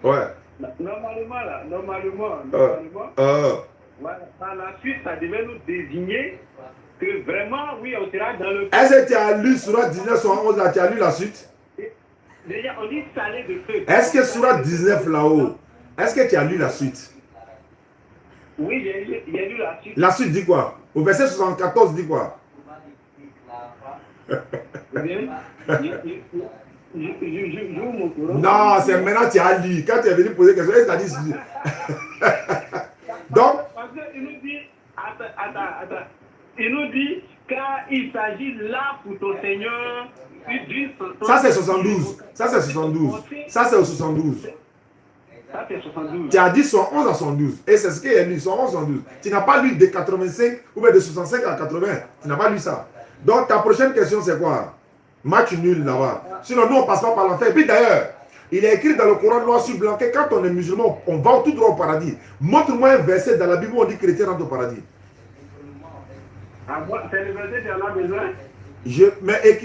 Ouais. Normalement, voilà, par la suite, ça devait nous désigner que vraiment, oui, on sera dans le feu. Est-ce que tu as lu Surat 19, 111 là, tu as lu la suite? Déjà, on dit salé de feu. Est-ce que Surat 19 là-haut, est-ce que tu as lu la suite? Oui, j'ai lu la suite. La suite dit quoi? Au verset 74 dit quoi? Non, c'est maintenant que tu as lu. Quand tu es venu poser quelque chose, tu as dit. Donc, parce qu'il nous dit, attends, il nous dit, car il s'agit là pour ton Seigneur, ça c'est 72. Ça c'est 72. Ça c'est au 72. Ça c'est 72. Tu as dit 111 à 112. Et c'est ce qu'il y a lu, 111 à 112. Tu n'as pas lu de 85 ou bien de 65 à 80. Tu n'as pas lu ça. Donc ta prochaine question c'est quoi? Match nul là-bas. Sinon nous on passe pas par l'enfer. Et puis d'ailleurs, il est écrit dans le Coran noir sur blanc que quand on est musulman, on va tout droit au paradis. Montre-moi un verset dans la Bible où on dit chrétien rentre au paradis. Ah bon, c'est le verset qui en a besoin?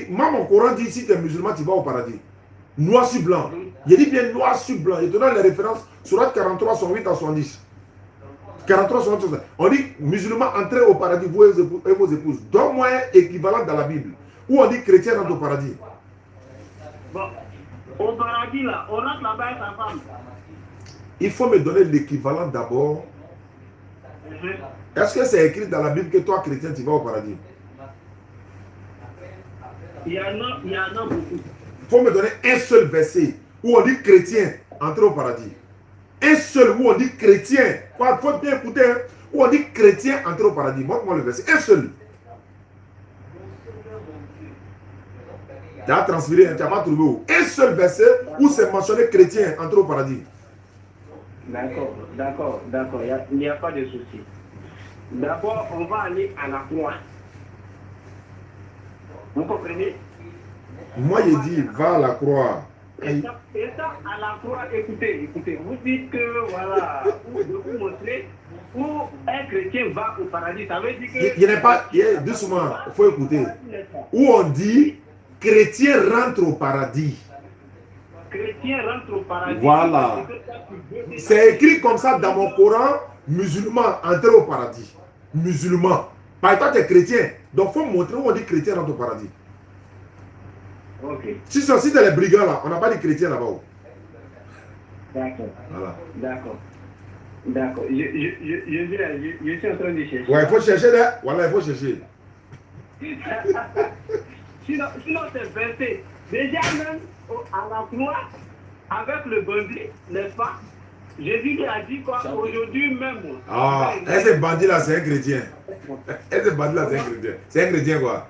Moi, mon Coran dit si tu es musulman, tu vas au paradis. Noir sur blanc. Je dis bien noir sur blanc. Je te donne les références. Surat 43, 108 à 110. 43, 108, 110. On dit musulman, entrez au paradis, vous et vos épouses. Donne-moi un équivalent dans la Bible où on dit chrétien rentre au paradis. Bon. Au paradis, là, on rentre là-bas avec sa femme. Il faut me donner l'équivalent d'abord. Est-ce que c'est écrit dans la Bible que toi, chrétien, tu vas au paradis? Il y en a beaucoup. Il faut me donner un seul verset où on dit chrétien, entrer au paradis. Un seul où on dit chrétien. Il faut bien écouter. Hein, où on dit chrétien, entrer au paradis. Montre-moi le verset. Un seul. Tu as transféré, tu n'as pas trouvé où? Un seul verset où c'est mentionné chrétien, entrer au paradis. D'accord. Il n'y a pas de souci. D'abord, on va aller à la croix. Vous comprenez? Moi, j'ai dit, va à la croix. Et ça, à la croix, écoutez, vous dites que, voilà, vous montrer où un chrétien va au paradis. Ça veut dire que... Il n'est pas, doucement, il faut écouter. Où on dit chrétien rentre au paradis. Chrétien rentre au paradis. Voilà. C'est écrit comme ça dans mon Coran, musulman, entrer au paradis. Musulman. Par exemple, tu es chrétien. Donc, il faut montrer où on dit chrétien rentre au paradis. Ok. Si c'est les brigands là, on n'a pas dit chrétien là-bas. D'accord. Voilà. D'accord. D'accord. Je suis en train de chercher. Ouais, il faut chercher là. Voilà, il faut chercher. Sinon c'est versé. Déjà même à la croix, avec le bandit, n'est-ce pas? Jésus lui a dit quoi? Aujourd'hui même. Ah, ce bandit là, c'est un chrétien. Ce bandit là, c'est un chrétien. C'est un chrétien quoi?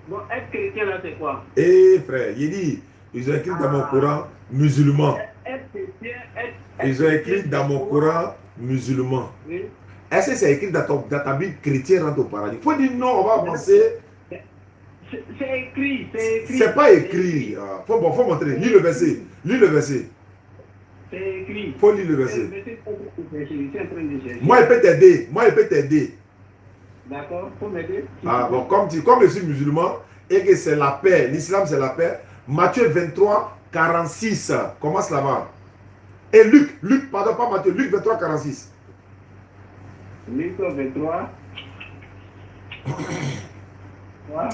Bon, être chrétien là, c'est quoi? Eh frère, il dit, ils ont écrit dans mon Coran musulman. Être chrétien, Ils ont écrit dans mon Coran musulman. Oui. Est-ce que c'est écrit dans ta Bible chrétien rentre au paradis? Il faut dire non, on va avancer. C'est écrit, c'est écrit. C'est pas écrit. Faut montrer. Lis le verset. Lis le verset. C'est écrit. Faut lire le verset. Je suis en train de chercher. Moi, il peut t'aider. Moi, il peut t'aider. D'accord, faut m'aider. Ah bon, comme je suis musulman et que c'est la paix, l'islam c'est la paix. Matthieu 23, 46. Commence là-bas. Et Luc, pardon, pas Matthieu, Luc 23, 46. Luc 23. Quoi?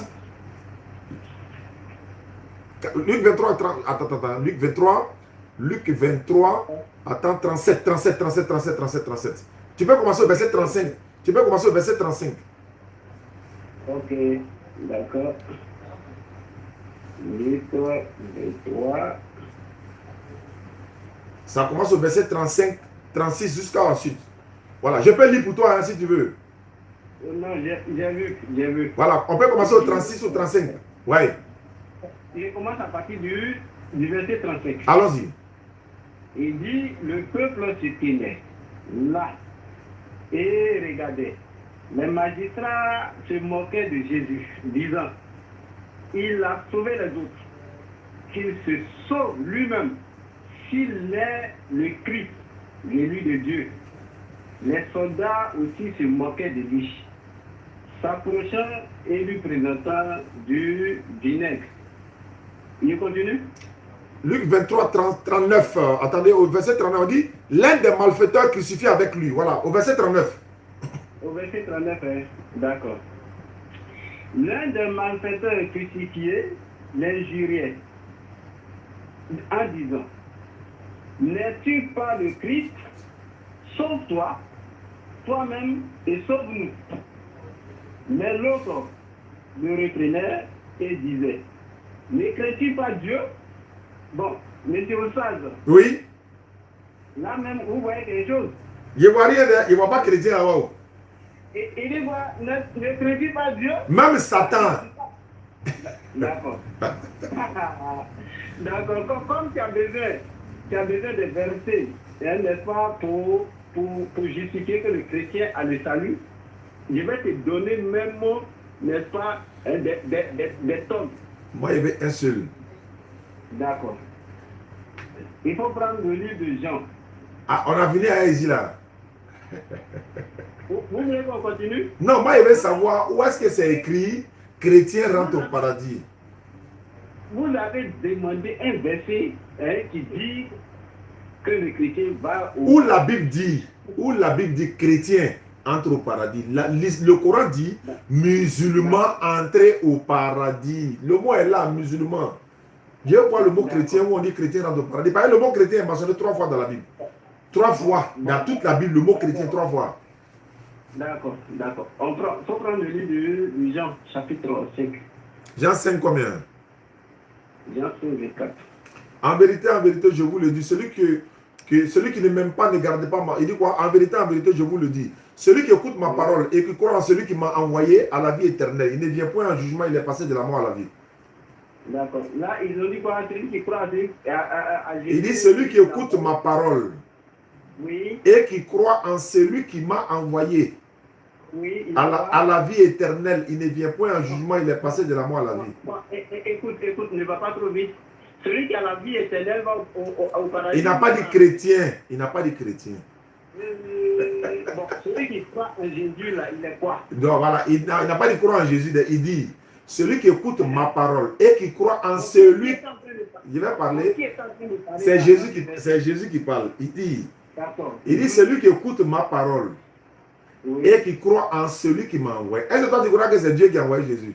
Luc 23, 30, attends, Luc 23, attends, 37. Tu peux commencer au verset 35. Ok, d'accord. Luc 23. Ça commence au verset 35, 36 jusqu'à ensuite. Voilà, je peux lire pour toi hein, si tu veux. Non, j'ai vu. Voilà, on peut commencer au 36 ou 35. Ouais, Je commence à partir du verset 35. allons-y. Il dit, le peuple se tenait là et regardait. Les magistrats se moquaient de Jésus, disant, il a sauvé les autres, qu'il se sauve lui-même, s'il est le Christ, l'élu de Dieu. Les soldats aussi se moquaient de lui, s'approchant et lui présentant du vinaigre. Il continue? Luc 23, 39. Attendez, au verset 39, on dit, l'un des malfaiteurs crucifié avec lui. Voilà, au verset 39. Au verset 39, hein? D'accord. L'un des malfaiteurs crucifiés l'injuriait en disant, n'es-tu pas le Christ? Sauve-toi, toi-même, et sauve-nous. Mais l'autre le reprenait et disait, ne crains-tu pas Dieu? Bon, monsieur Ossaz, Oui, là même, vous voyez quelque chose. il ne voit rien, il ne voit pas chrétien là-bas. Et il dit, ne crains-tu pas Dieu? Même Satan. D'accord. D'accord, comme tu as besoin de versets, hein, n'est-ce pas, pour justifier que le chrétien a le salut, je vais te donner même, n'est-ce pas, hein, des tonnes. Moi, il y avait un seul. D'accord. Il faut prendre le livre de Jean. Ah, on a fini à Égypte là. Vous voulez qu'on continue? Non, moi, il veut savoir où est-ce que c'est écrit chrétien rentre au paradis. Vous avez demandé un verset hein, qui dit que le chrétien va au... Où la Bible dit chrétien entre au paradis. Le Coran dit musulman entrer au paradis. Le mot est là, musulman. Je vois le mot chrétien où on dit chrétien rentre au paradis. Par exemple, le mot chrétien est mentionné 3 fois dans la Bible. 3 fois. Dans toute la Bible, le mot chrétien 3 fois. D'accord. Il faut prendre le livre de Jean, chapitre 5. Jean 5 combien? Jean 5, 24. En vérité, je vous le dis, celui qui ne m'aime pas, ne garde pas ma... Il dit quoi? En vérité, je vous le dis. Celui qui écoute ma parole et qui croit en celui qui m'a envoyé à la vie éternelle, il ne vient point en jugement, il est passé de la mort à la vie. D'accord. Là, ils ont dit quoi? Celui qui croit à Jésus. Il dit celui qui écoute ma parole oui. et qui croit en celui qui m'a envoyé Oui, à la vie éternelle, il ne vient point en jugement, il est passé de la mort à la vie. Bon, écoute, ne va pas trop vite. Celui qui a la vie éternelle va au paradis. Il n'a pas dit chrétien. Bon, celui qui croit en Jésus, là, il est quoi? Donc voilà, il n'a pas dit croire en Jésus, il dit celui qui écoute ma parole et qui croit en celui... Je vais parler. C'est Jésus qui parle. Il dit, celui qui écoute ma parole et qui croit en celui qui m'a envoyé. Est-ce que toi tu crois que c'est Dieu qui a envoyé Jésus?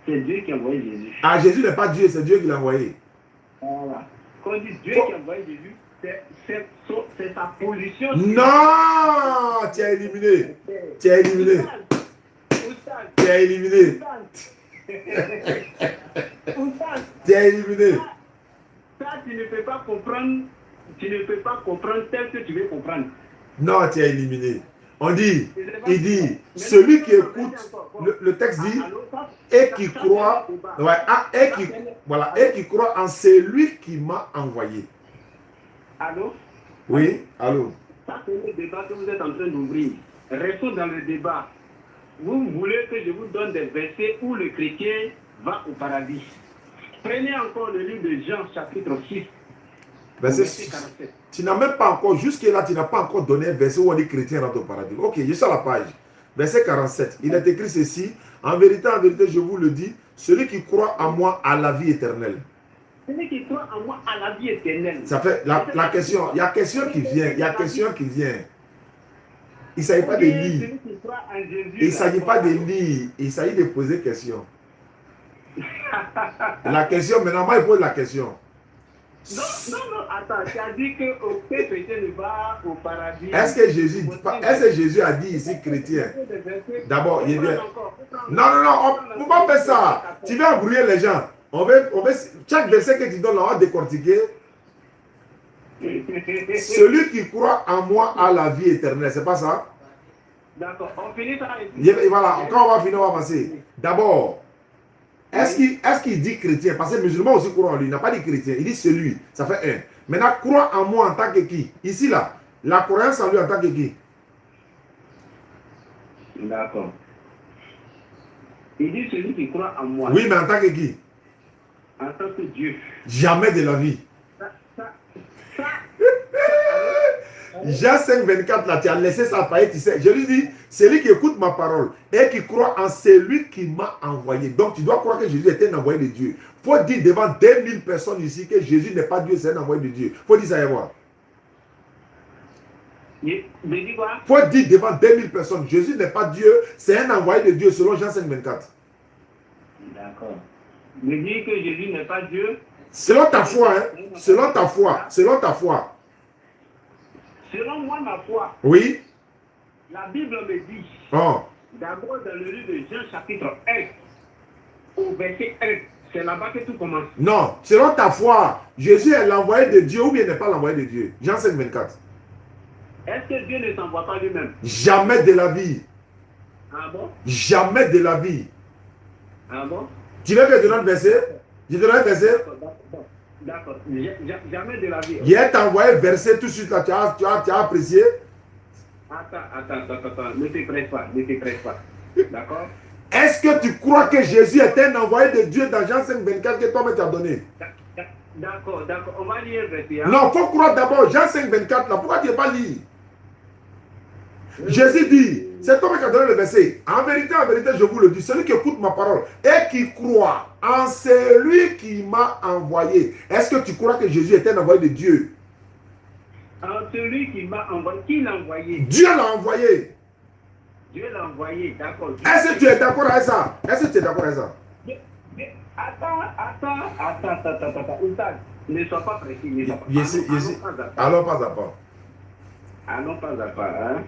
C'est Dieu qui a envoyé Jésus. Ah, Jésus n'est pas Dieu, c'est Dieu qui l'a envoyé. Voilà. Quand on dit Dieu qui a envoyé Jésus, c'est sa position. Non, tu es éliminé. Tu es éliminé. Tu es éliminé. Tu es éliminé. Ça, tu ne peux pas comprendre. Tu ne peux pas comprendre tel que tu veux comprendre. Non, tu es éliminé. On dit, il dit, celui qui écoute, le texte dit, et qui croit, et qui croit en celui qui m'a envoyé. Allô? Oui, allô? Ça, c'est le débat que vous êtes en train d'ouvrir. Restons dans le débat. Vous voulez que je vous donne des versets où le chrétien va au paradis. Prenez encore le livre de Jean, chapitre 6. Verset 47. Tu n'as même pas encore, jusque-là, tu n'as pas encore donné un verset où on dit chrétien rentre au paradis. Ok, je suis à la page. Verset 47. Il est écrit ceci. En vérité, je vous le dis, celui qui croit en moi a la vie éternelle. Celui qui croit en moi a la vie éternelle. Ça fait la question. Il y a question qui vient. Il y a question qui vient. Il ne s'agit pas de lire. Il ne s'agit pas de lire. Il s'agit de poser question. La question, maintenant, moi, il pose la question. Non, attends, tu as dit que aucun chrétien ne va au paradis. Est-ce que Jésus a dit ici chrétien? D'abord, il vient. Non, on ne peut pas faire ça. Tu vas embrouiller les gens. Chaque verset que tu donnes, on va décortiquer. Celui qui croit en moi a la vie éternelle, c'est pas ça? D'accord, on finit ça. Voilà, quand on va finir, on va passer. D'abord, est-ce qu'il dit chrétien? Parce que les musulmans aussi croient en lui. Il n'a pas dit chrétien, il dit celui. Ça fait un. Maintenant, croit en moi en tant que qui? Ici, là, la croyance en lui en tant que qui? D'accord. Il dit celui qui croit en moi. Oui, mais en tant que qui? En tant que Dieu. Jamais de la vie. Jean 5, 24, là, tu as laissé ça parler, tu sais. Je lui dis, celui qui écoute ma parole et qui croit en celui qui m'a envoyé. Donc, tu dois croire que Jésus était un envoyé de Dieu. Il faut dire devant 2000 personnes ici que Jésus n'est pas Dieu, c'est un envoyé de Dieu. Il faut dire ça et voir. Il faut dire devant 2000 personnes, Jésus n'est pas Dieu, c'est un envoyé de Dieu, selon Jean 5, 24. D'accord. Me dire que Jésus n'est pas Dieu. Selon ta foi, hein. Selon ta foi. Selon ta foi. Selon moi, ma foi. Oui. La Bible me dit. Oh. D'abord dans le livre de Jean chapitre 1, au verset 1, c'est là-bas que tout commence. Non, selon ta foi, Jésus est l'envoyé de Dieu ou bien n'est pas l'envoyé de Dieu. Jean 5, 24. Est-ce que Dieu ne s'envoie pas lui-même? Jamais de la vie. Ah bon? Jamais de la vie. Ah bon? Tu veux que je te donne un verset? Je te donne un verset? D'accord. Jamais de la vie. Il est envoyé verset tout de suite là. Tu as apprécié? Attends. Ne te presse pas. D'accord? Est-ce que tu crois que Jésus est un envoyé de Dieu dans Jean 5, 24 que toi-même tu as donné? D'accord. On va lire le verset. Hein? Non, il faut croire d'abord. Jean 5, 24 là. Pourquoi tu n'as pas lire? Jésus dit, c'est toi qui as donné le verset. En vérité, je vous le dis, celui qui écoute ma parole et qui croit en celui qui m'a envoyé. Est-ce que tu crois que Jésus est un envoyé de Dieu? En celui qui m'a envoyé. Qui l'a envoyé? Dieu l'a envoyé. Dieu l'a envoyé, d'accord. Est-ce que tu es d'accord avec ça? Attends. Ne sois pas précis. Allons pas à pas. Allons pas à pas, hein?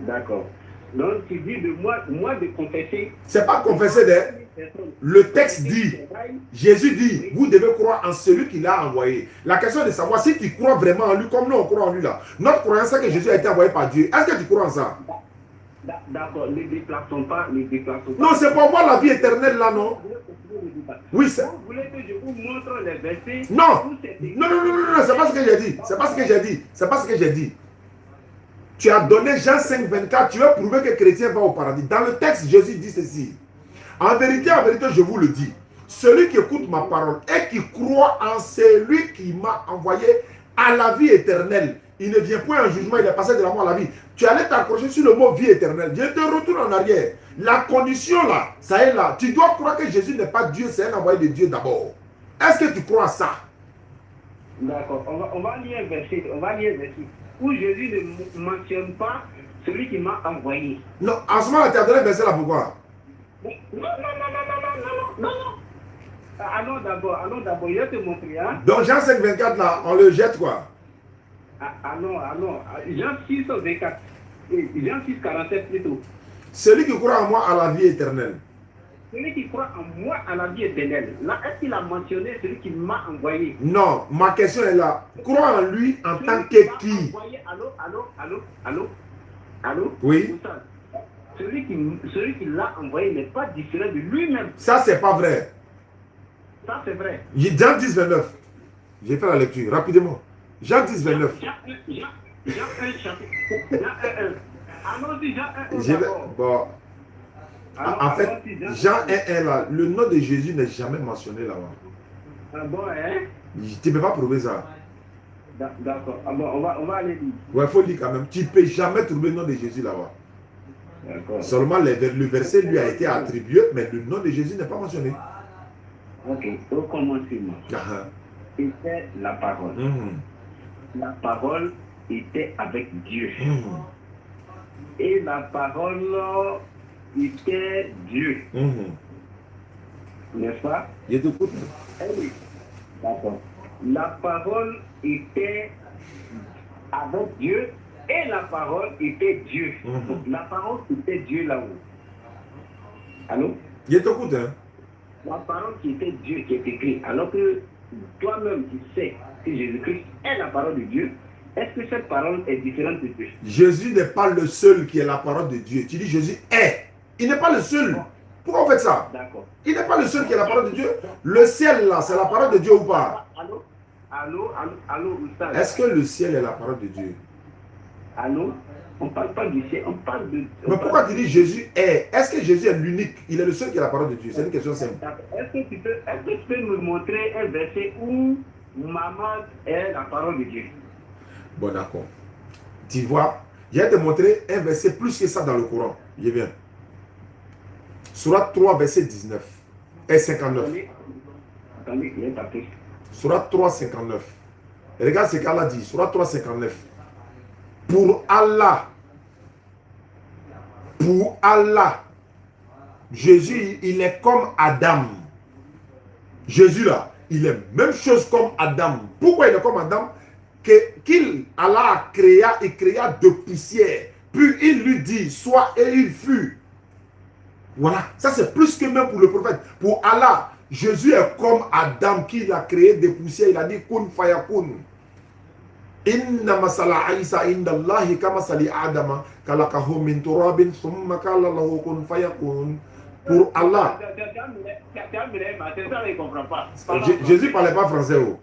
D'accord. Donc tu dis de moi de confesser. C'est pas confesser le texte dit, Jésus dit, vous devez croire en celui qui l'a envoyé. La question est de savoir si tu crois vraiment en lui, comme nous on croit en lui là. Notre croyance c'est que Jésus a été envoyé par Dieu. Est-ce que tu crois en ça? D'accord, ne déplaçons pas. Non, c'est pour avoir la vie éternelle là, non? Oui, c'est. Vous voulez que je vous montre les versets? Non, c'est pas ce que j'ai dit. Tu as donné Jean 5, 24, tu veux prouver que le chrétien va au paradis. Dans le texte, Jésus dit ceci. En vérité, je vous le dis. Celui qui écoute ma parole et qui croit en celui qui m'a envoyé à la vie éternelle. Il ne vient point en jugement, il est passé de la mort à la vie. Tu allais t'accrocher sur le mot vie éternelle. Je te retourne en arrière. La condition là, ça est là. Tu dois croire que Jésus n'est pas Dieu, c'est un envoyé de Dieu d'abord. Est-ce que tu crois à ça? D'accord. On va lire un verset. Où Jésus ne mentionne pas celui qui m'a envoyé. Non, en ce moment, tu as donné le verset là, pourquoi? Non. Allons d'abord, je vais te montrer. Hein? Donc Jean 5, 24 là, on le jette quoi? Allons. Jean 6, 24. Jean 6, 47 plutôt. Celui qui croit en moi a la vie éternelle. Celui qui croit en moi a la vie éternelle. Là, est-ce qu'il a mentionné celui qui m'a envoyé? Non, ma question est là. Crois en lui en tant que qui? Allô? Oui. Celui qui l'a envoyé n'est pas différent de lui-même. Ça, c'est pas vrai. Ça, c'est vrai. Jean 10, 29. J'ai fait la lecture rapidement. Jean 10, 29. Jean 1, chapitre. Jean 1. Allons-y, Jean 1. Je vais- Bon, en fait, Jean 1, là, le nom de Jésus n'est jamais mentionné là-bas. Ah bon, hein? Tu ne peux pas prouver ça. D'accord. Ah bon, on va aller lire. Ouais, il faut lire quand même. Tu ne peux jamais trouver le nom de Jésus là-bas. D'accord. Seulement le verset lui a été attribué, mais le nom de Jésus n'est pas mentionné. Ok. Au commencement Ah, était la parole. La parole était avec Dieu. Et la parole était Dieu. N'est-ce pas? Je t'écoute. Eh oui. D'accord. La parole était avec Dieu et la parole était Dieu. Donc, la parole était Dieu là-haut. Allô? Je t'écoute, hein. La parole qui était Dieu qui est écrite. Alors que toi-même tu sais que Jésus-Christ est la parole de Dieu, est-ce que cette parole est différente de Dieu? Jésus n'est pas le seul qui est la parole de Dieu. Tu dis Jésus est. Il n'est pas le seul. Pourquoi on fait ça? D'accord. Il n'est pas le seul qui est la parole de Dieu. Le ciel là, c'est la parole de Dieu ou pas? Allô, Oustaz. Est-ce que le ciel est la parole de Dieu? Allô? On ne parle pas du ciel, on parle de... Mais pourquoi tu dis Jésus est? Est-ce que Jésus est l'unique? Il est le seul qui est la parole de Dieu. C'est une question simple. Est-ce que tu peux me montrer un verset où maman est la parole de Dieu? Bon, d'accord. Tu vois, je vais te montrer un verset plus que ça dans le Coran. Je viens. Surat 3, verset 19 et 59. Attendez, il est tapé. Surat 3, 59. Regarde ce qu'Allah dit. Surat 3, 59. Pour Allah, Jésus, il est comme Adam. Jésus là, il est même chose comme Adam. Pourquoi il est comme Adam? Allah créa de poussière. Puis il lui dit, soit, et il fut. Voilà, ça c'est plus que même pour le prophète. Pour Allah, Jésus est comme Adam qui a créé des poussières. Il a dit, kun fayakun. Inna masala Isa inda Allahi kama sali Adama kalakahu min turabin summa kala lahu kun fayakun. Pour Allah. Jésus ne parlait pas français. Oh.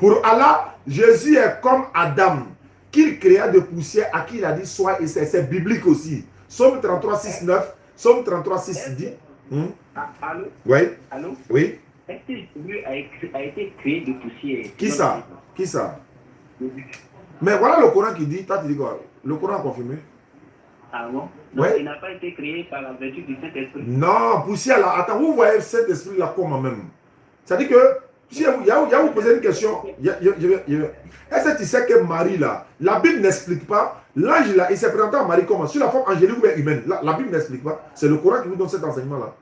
Pour Allah, Jésus est comme Adam, qu'il créa de poussière, à qui il a dit soit, et c'est biblique aussi. Somme 33, 6, 9. Somme 33, 6 dit. Allô? Oui. Allô? Oui. Est-ce que Jésus a été créé de poussière? Qui ça? Qui ça? Mais voilà le Coran qui dit, toi tu dis quoi? Le Coran a confirmé. Ah bon? Ouais. Donc, il n'a pas été créé par la vertu du Saint-Esprit. Non, poussière là, attends, vous voyez cet esprit là comment même? C'est-à-dire que, si il y a vous posez une question, est-ce que tu sais que Marie là, la Bible n'explique pas, l'ange là, il s'est présenté à Marie comment? Sur la forme angélique ou bien humaine? La Bible n'explique pas, c'est le Coran qui vous donne cet enseignement là.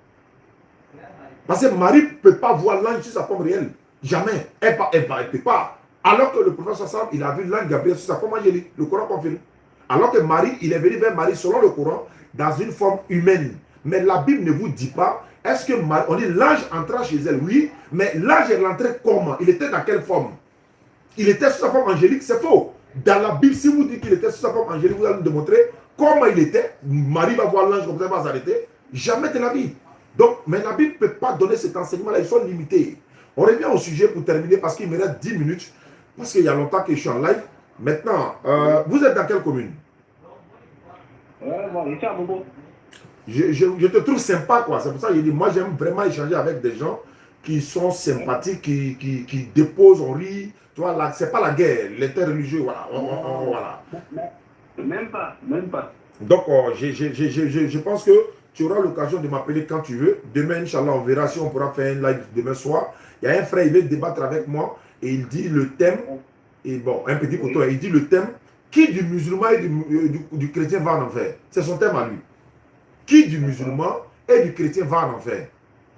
Parce que Marie ne peut pas voir l'ange sur sa forme réelle. Jamais. Elle ne peut pas. Alors que le prophète Sassam, il a vu l'ange Gabriel sur sa forme angélique. Le Coran confirme. Alors que Marie, il est venu vers Marie selon le Coran dans une forme humaine. Mais la Bible ne vous dit pas, est-ce que Marie, on dit l'ange entra chez elle, oui, mais l'ange est rentré comment? Il était dans quelle forme? Il était sur sa forme angélique, c'est faux. Dans la Bible, si vous dites qu'il était sur sa forme angélique, vous allez nous démontrer comment il était. Marie va voir l'ange comme ça, va s'arrêter. Jamais de la vie. Donc, mais la Bible ne peut pas donner cet enseignement-là, ils sont limités. On revient au sujet pour terminer parce qu'il me reste 10 minutes, parce qu'il y a longtemps que je suis en live. Maintenant, vous êtes dans quelle commune? Bon, ici à Bobo. Je te trouve sympa, quoi. C'est pour ça que je dis, moi j'aime vraiment échanger avec des gens qui sont sympathiques, qui déposent, on rit. Tu vois, là, c'est pas la guerre, l'interreligieux, voilà. Voilà. Même pas, même pas. Donc, je pense que tu auras l'occasion de m'appeler quand tu veux. Demain, Inch'Allah, on verra si on pourra faire un live demain soir. Il y a un frère, il veut débattre avec moi et il dit le thème, et bon, un petit poteau, il dit le thème, qui du musulman et du chrétien va en enfer? C'est son thème à lui. Qui du musulman et du chrétien va en enfer?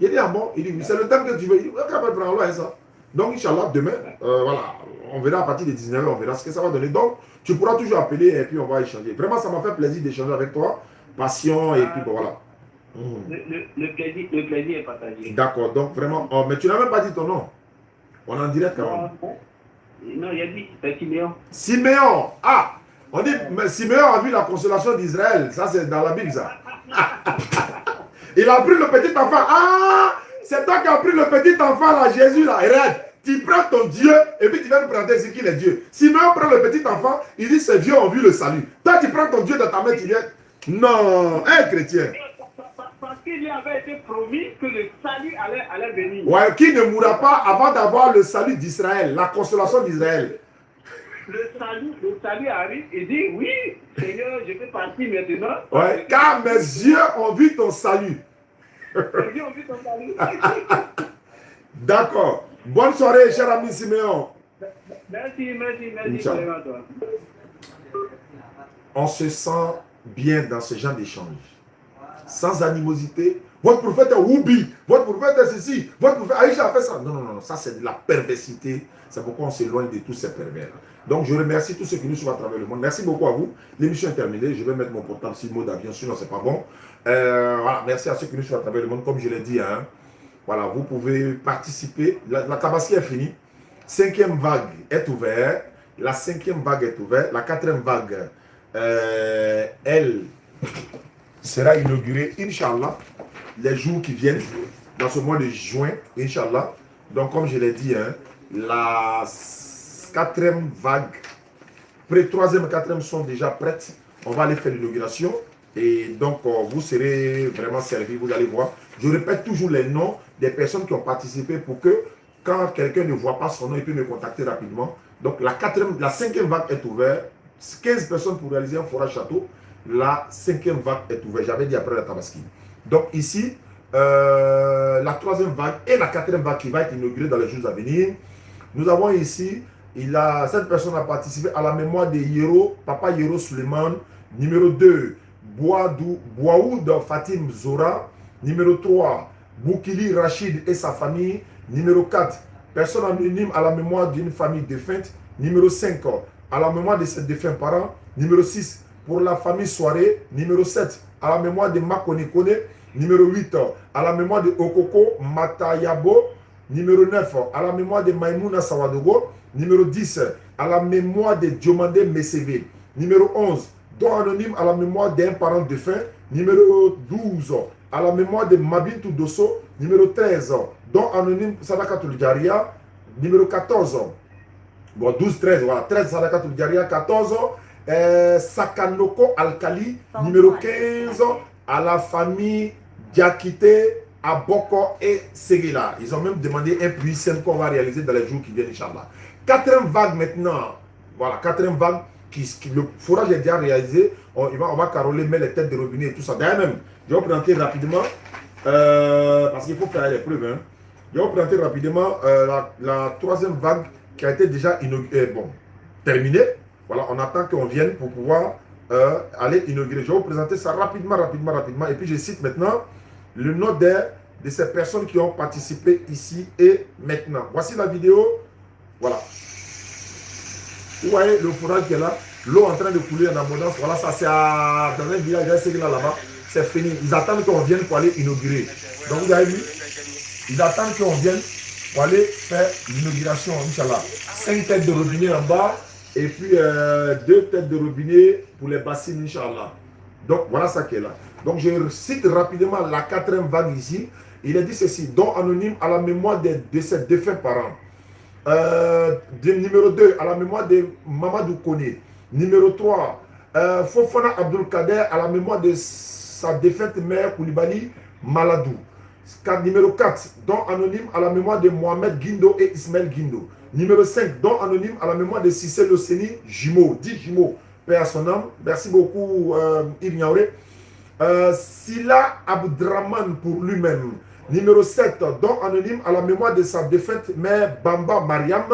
Il dit, ah bon? Il dit, oui, c'est le thème que tu veux. Il dit, ouais, ça. Donc, Inch'Allah, demain, voilà, on verra à partir de 19h, on verra ce que ça va donner. Donc, tu pourras toujours appeler et puis on va échanger. Vraiment, ça m'a fait plaisir d'échanger avec toi. Passion et puis bon, voilà. Le plaisir est partagé. D'accord, donc vraiment, oh, mais tu n'as même pas dit ton nom. On est en direct quand même. Non, il a dit, c'est Siméon. Siméon, ah, on dit, mais Siméon a vu la consolation d'Israël. Ça, c'est dans la Bible, ça. Il a pris le petit enfant. Ah, c'est toi qui as pris le petit enfant là, Jésus là. Et regarde, tu prends ton Dieu et puis tu vas nous présenter ce qu'il est Dieu. Siméon prend le petit enfant, il dit, ces vieux ont vu le salut. Toi, tu prends ton Dieu dans ta main, tu viens. Non, un chrétien. Parce qu'il lui avait été promis que le salut allait venir. Ouais, qui ne mourra pas avant d'avoir le salut d'Israël, la consolation d'Israël. Le salut arrive et dit, oui, Seigneur, je peux partir maintenant. Ouais, car mes yeux ont vu ton salut. Mes yeux ont vu ton salut. D'accord. Bonne soirée, cher ami Siméon. Merci. Inch'Allah. On se sent bien dans ce genre d'échange. Sans animosité. Votre prophète est Woubi. Votre prophète est ceci. Votre prophète Aïcha a fait ça. Non. Ça, c'est de la perversité. C'est pourquoi on s'éloigne de tous ces pervers. Donc, je remercie tous ceux qui nous suivent à travers le monde. Merci beaucoup à vous. L'émission est terminée. Je vais mettre mon portable sur le mode avion. Sinon, c'est pas bon. Voilà. Merci à ceux qui nous suivent à travers le monde. Comme je l'ai dit, hein, voilà, vous pouvez participer. La Tabaski est finie. 5e vague est ouverte. La 5e vague est ouverte. La 4e vague, elle sera inaugurée, Inch'Allah, les jours qui viennent, dans ce mois de juin, Inch'Allah. Donc, comme je l'ai dit, hein, la 4e vague, 3e et 4e sont déjà prêtes. On va aller faire l'inauguration. Et donc, vous serez vraiment servis, vous allez voir. Je répète toujours les noms des personnes qui ont participé pour que, quand quelqu'un ne voit pas son nom, il peut me contacter rapidement. Donc, la 5e vague est ouverte. 15 personnes pour réaliser un forage château. La 5e vague est ouverte. J'avais dit après la Tabaski. Donc, ici, la 3e vague et la 4e vague qui va être inaugurée dans les jours à venir. Nous avons ici, cette personne a participé à la mémoire de Yero, Papa Yero Suleiman. Numéro 2, Bouaoud Fatim Zora. Numéro 3, Boukili Rachid et sa famille. Numéro 4, personne anonyme à la mémoire d'une famille défunte. Numéro 5, à la mémoire de ses défunts parents. Numéro 6, pour la famille Soirée. Numéro 7, à la mémoire de Makone Kone. Numéro 8, à la mémoire de Okoko Matayabo. Numéro 9, à la mémoire de Maïmouna Sawadogo. Numéro 10, à la mémoire de Diomande Meseve. Numéro 11, don anonyme à la mémoire d'un parent défunt. Numéro 12, à la mémoire de Mabintou Dosso. Numéro 13, don anonyme Sadakatul Jaria. Numéro 14, bon 12, 13, voilà, 13 Sadakatul Jaria. 14, Sakanoko Alkali. Numéro 15, à la famille Diakite, Aboko et Seguila. Ils ont même demandé un puits saint qu'on va réaliser dans les jours qui viennent, Inch'Allah. 4e vague maintenant. Voilà, 4e vague. Le forage est déjà réalisé. On va caroler, mettre les têtes de robinet et tout ça. D'ailleurs même, je vais vous présenter rapidement, parce qu'il faut faire les preuves. Hein. Je vais vous présenter rapidement la 3e vague qui a été déjà terminée. Voilà, on attend qu'on vienne pour pouvoir aller inaugurer. Je vais vous présenter ça rapidement. Et puis je cite maintenant le nom de ces personnes qui ont participé ici et maintenant. Voici la vidéo. Voilà. Vous voyez le forage qui est là. L'eau en train de couler en abondance. Voilà, ça c'est dans un village là-bas. C'est fini. Ils attendent qu'on vienne pour aller inaugurer. Donc vous avez vu, ils attendent qu'on vienne pour aller faire l'inauguration, Inch'Allah. 5 têtes de robinet en bas. Et puis 2 têtes de robinet pour les bassines, Inch'Allah. Donc voilà ça qui est là. Donc je cite rapidement la 4e vague ici. Il a dit ceci: don anonyme à la mémoire de ses défunts parents. Numéro 2, à la mémoire de Mamadou Kone. Numéro 3, Fofana Abdul Kader, à la mémoire de sa défunte mère Koulibaly Maladou. Numéro 4, don anonyme à la mémoire de Mohamed Guindo et Ismaël Guindo. Numéro 5, don anonyme à la mémoire de Cissé Loceni, jumeaux, 10 jumeaux, paix à son âme. Merci beaucoup Yves Niaouré. Sila Abdraman pour lui-même. Numéro 7, don anonyme à la mémoire de sa défunte mère Bamba Mariam.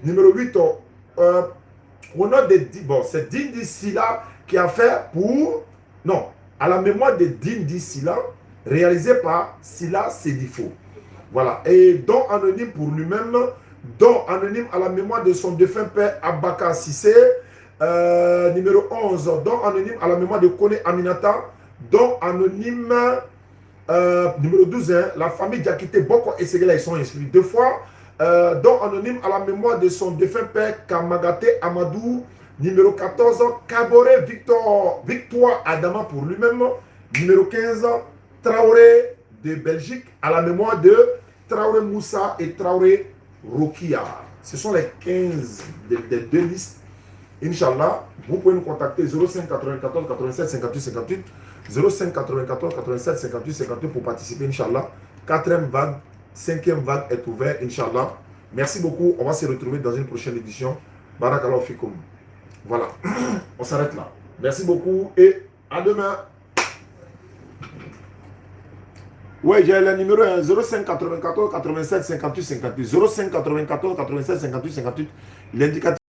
Numéro 8, au nom de bon, c'est Dindi Sila qui a fait pour, non, à la mémoire de Dindi Sila, réalisé par Sila Sedifo. Voilà. Et don anonyme pour lui-même, don anonyme à la mémoire de son défunt père Abaka Sissé. Numéro 11, don anonyme à la mémoire de Kone Aminata. Don anonyme, numéro 12, hein, la famille Diakité Boko et Segela, ils sont inscrits 2 fois. Don anonyme à la mémoire de son défunt père Kamagate Amadou. Numéro 14, Kabore Victoire Adama pour lui-même. Numéro 15, Traoré de Belgique à la mémoire de Traoré Moussa et Traoré Rokia. Ce sont les 15 des 2 listes. Inch'Allah, vous pouvez nous contacter 05 94 87 58 58, 05 94 87 58 58 pour participer, Inch'Allah. 4e vague, 5e vague est ouverte, Inch'Allah. Merci beaucoup, on va se retrouver dans une prochaine édition. Barakallahu fikoum. Voilà, on s'arrête là. Merci beaucoup et à demain. Oui, j'ai le numéro 05 94 87 58 58, 05 94 87 58 58, l'indicatif.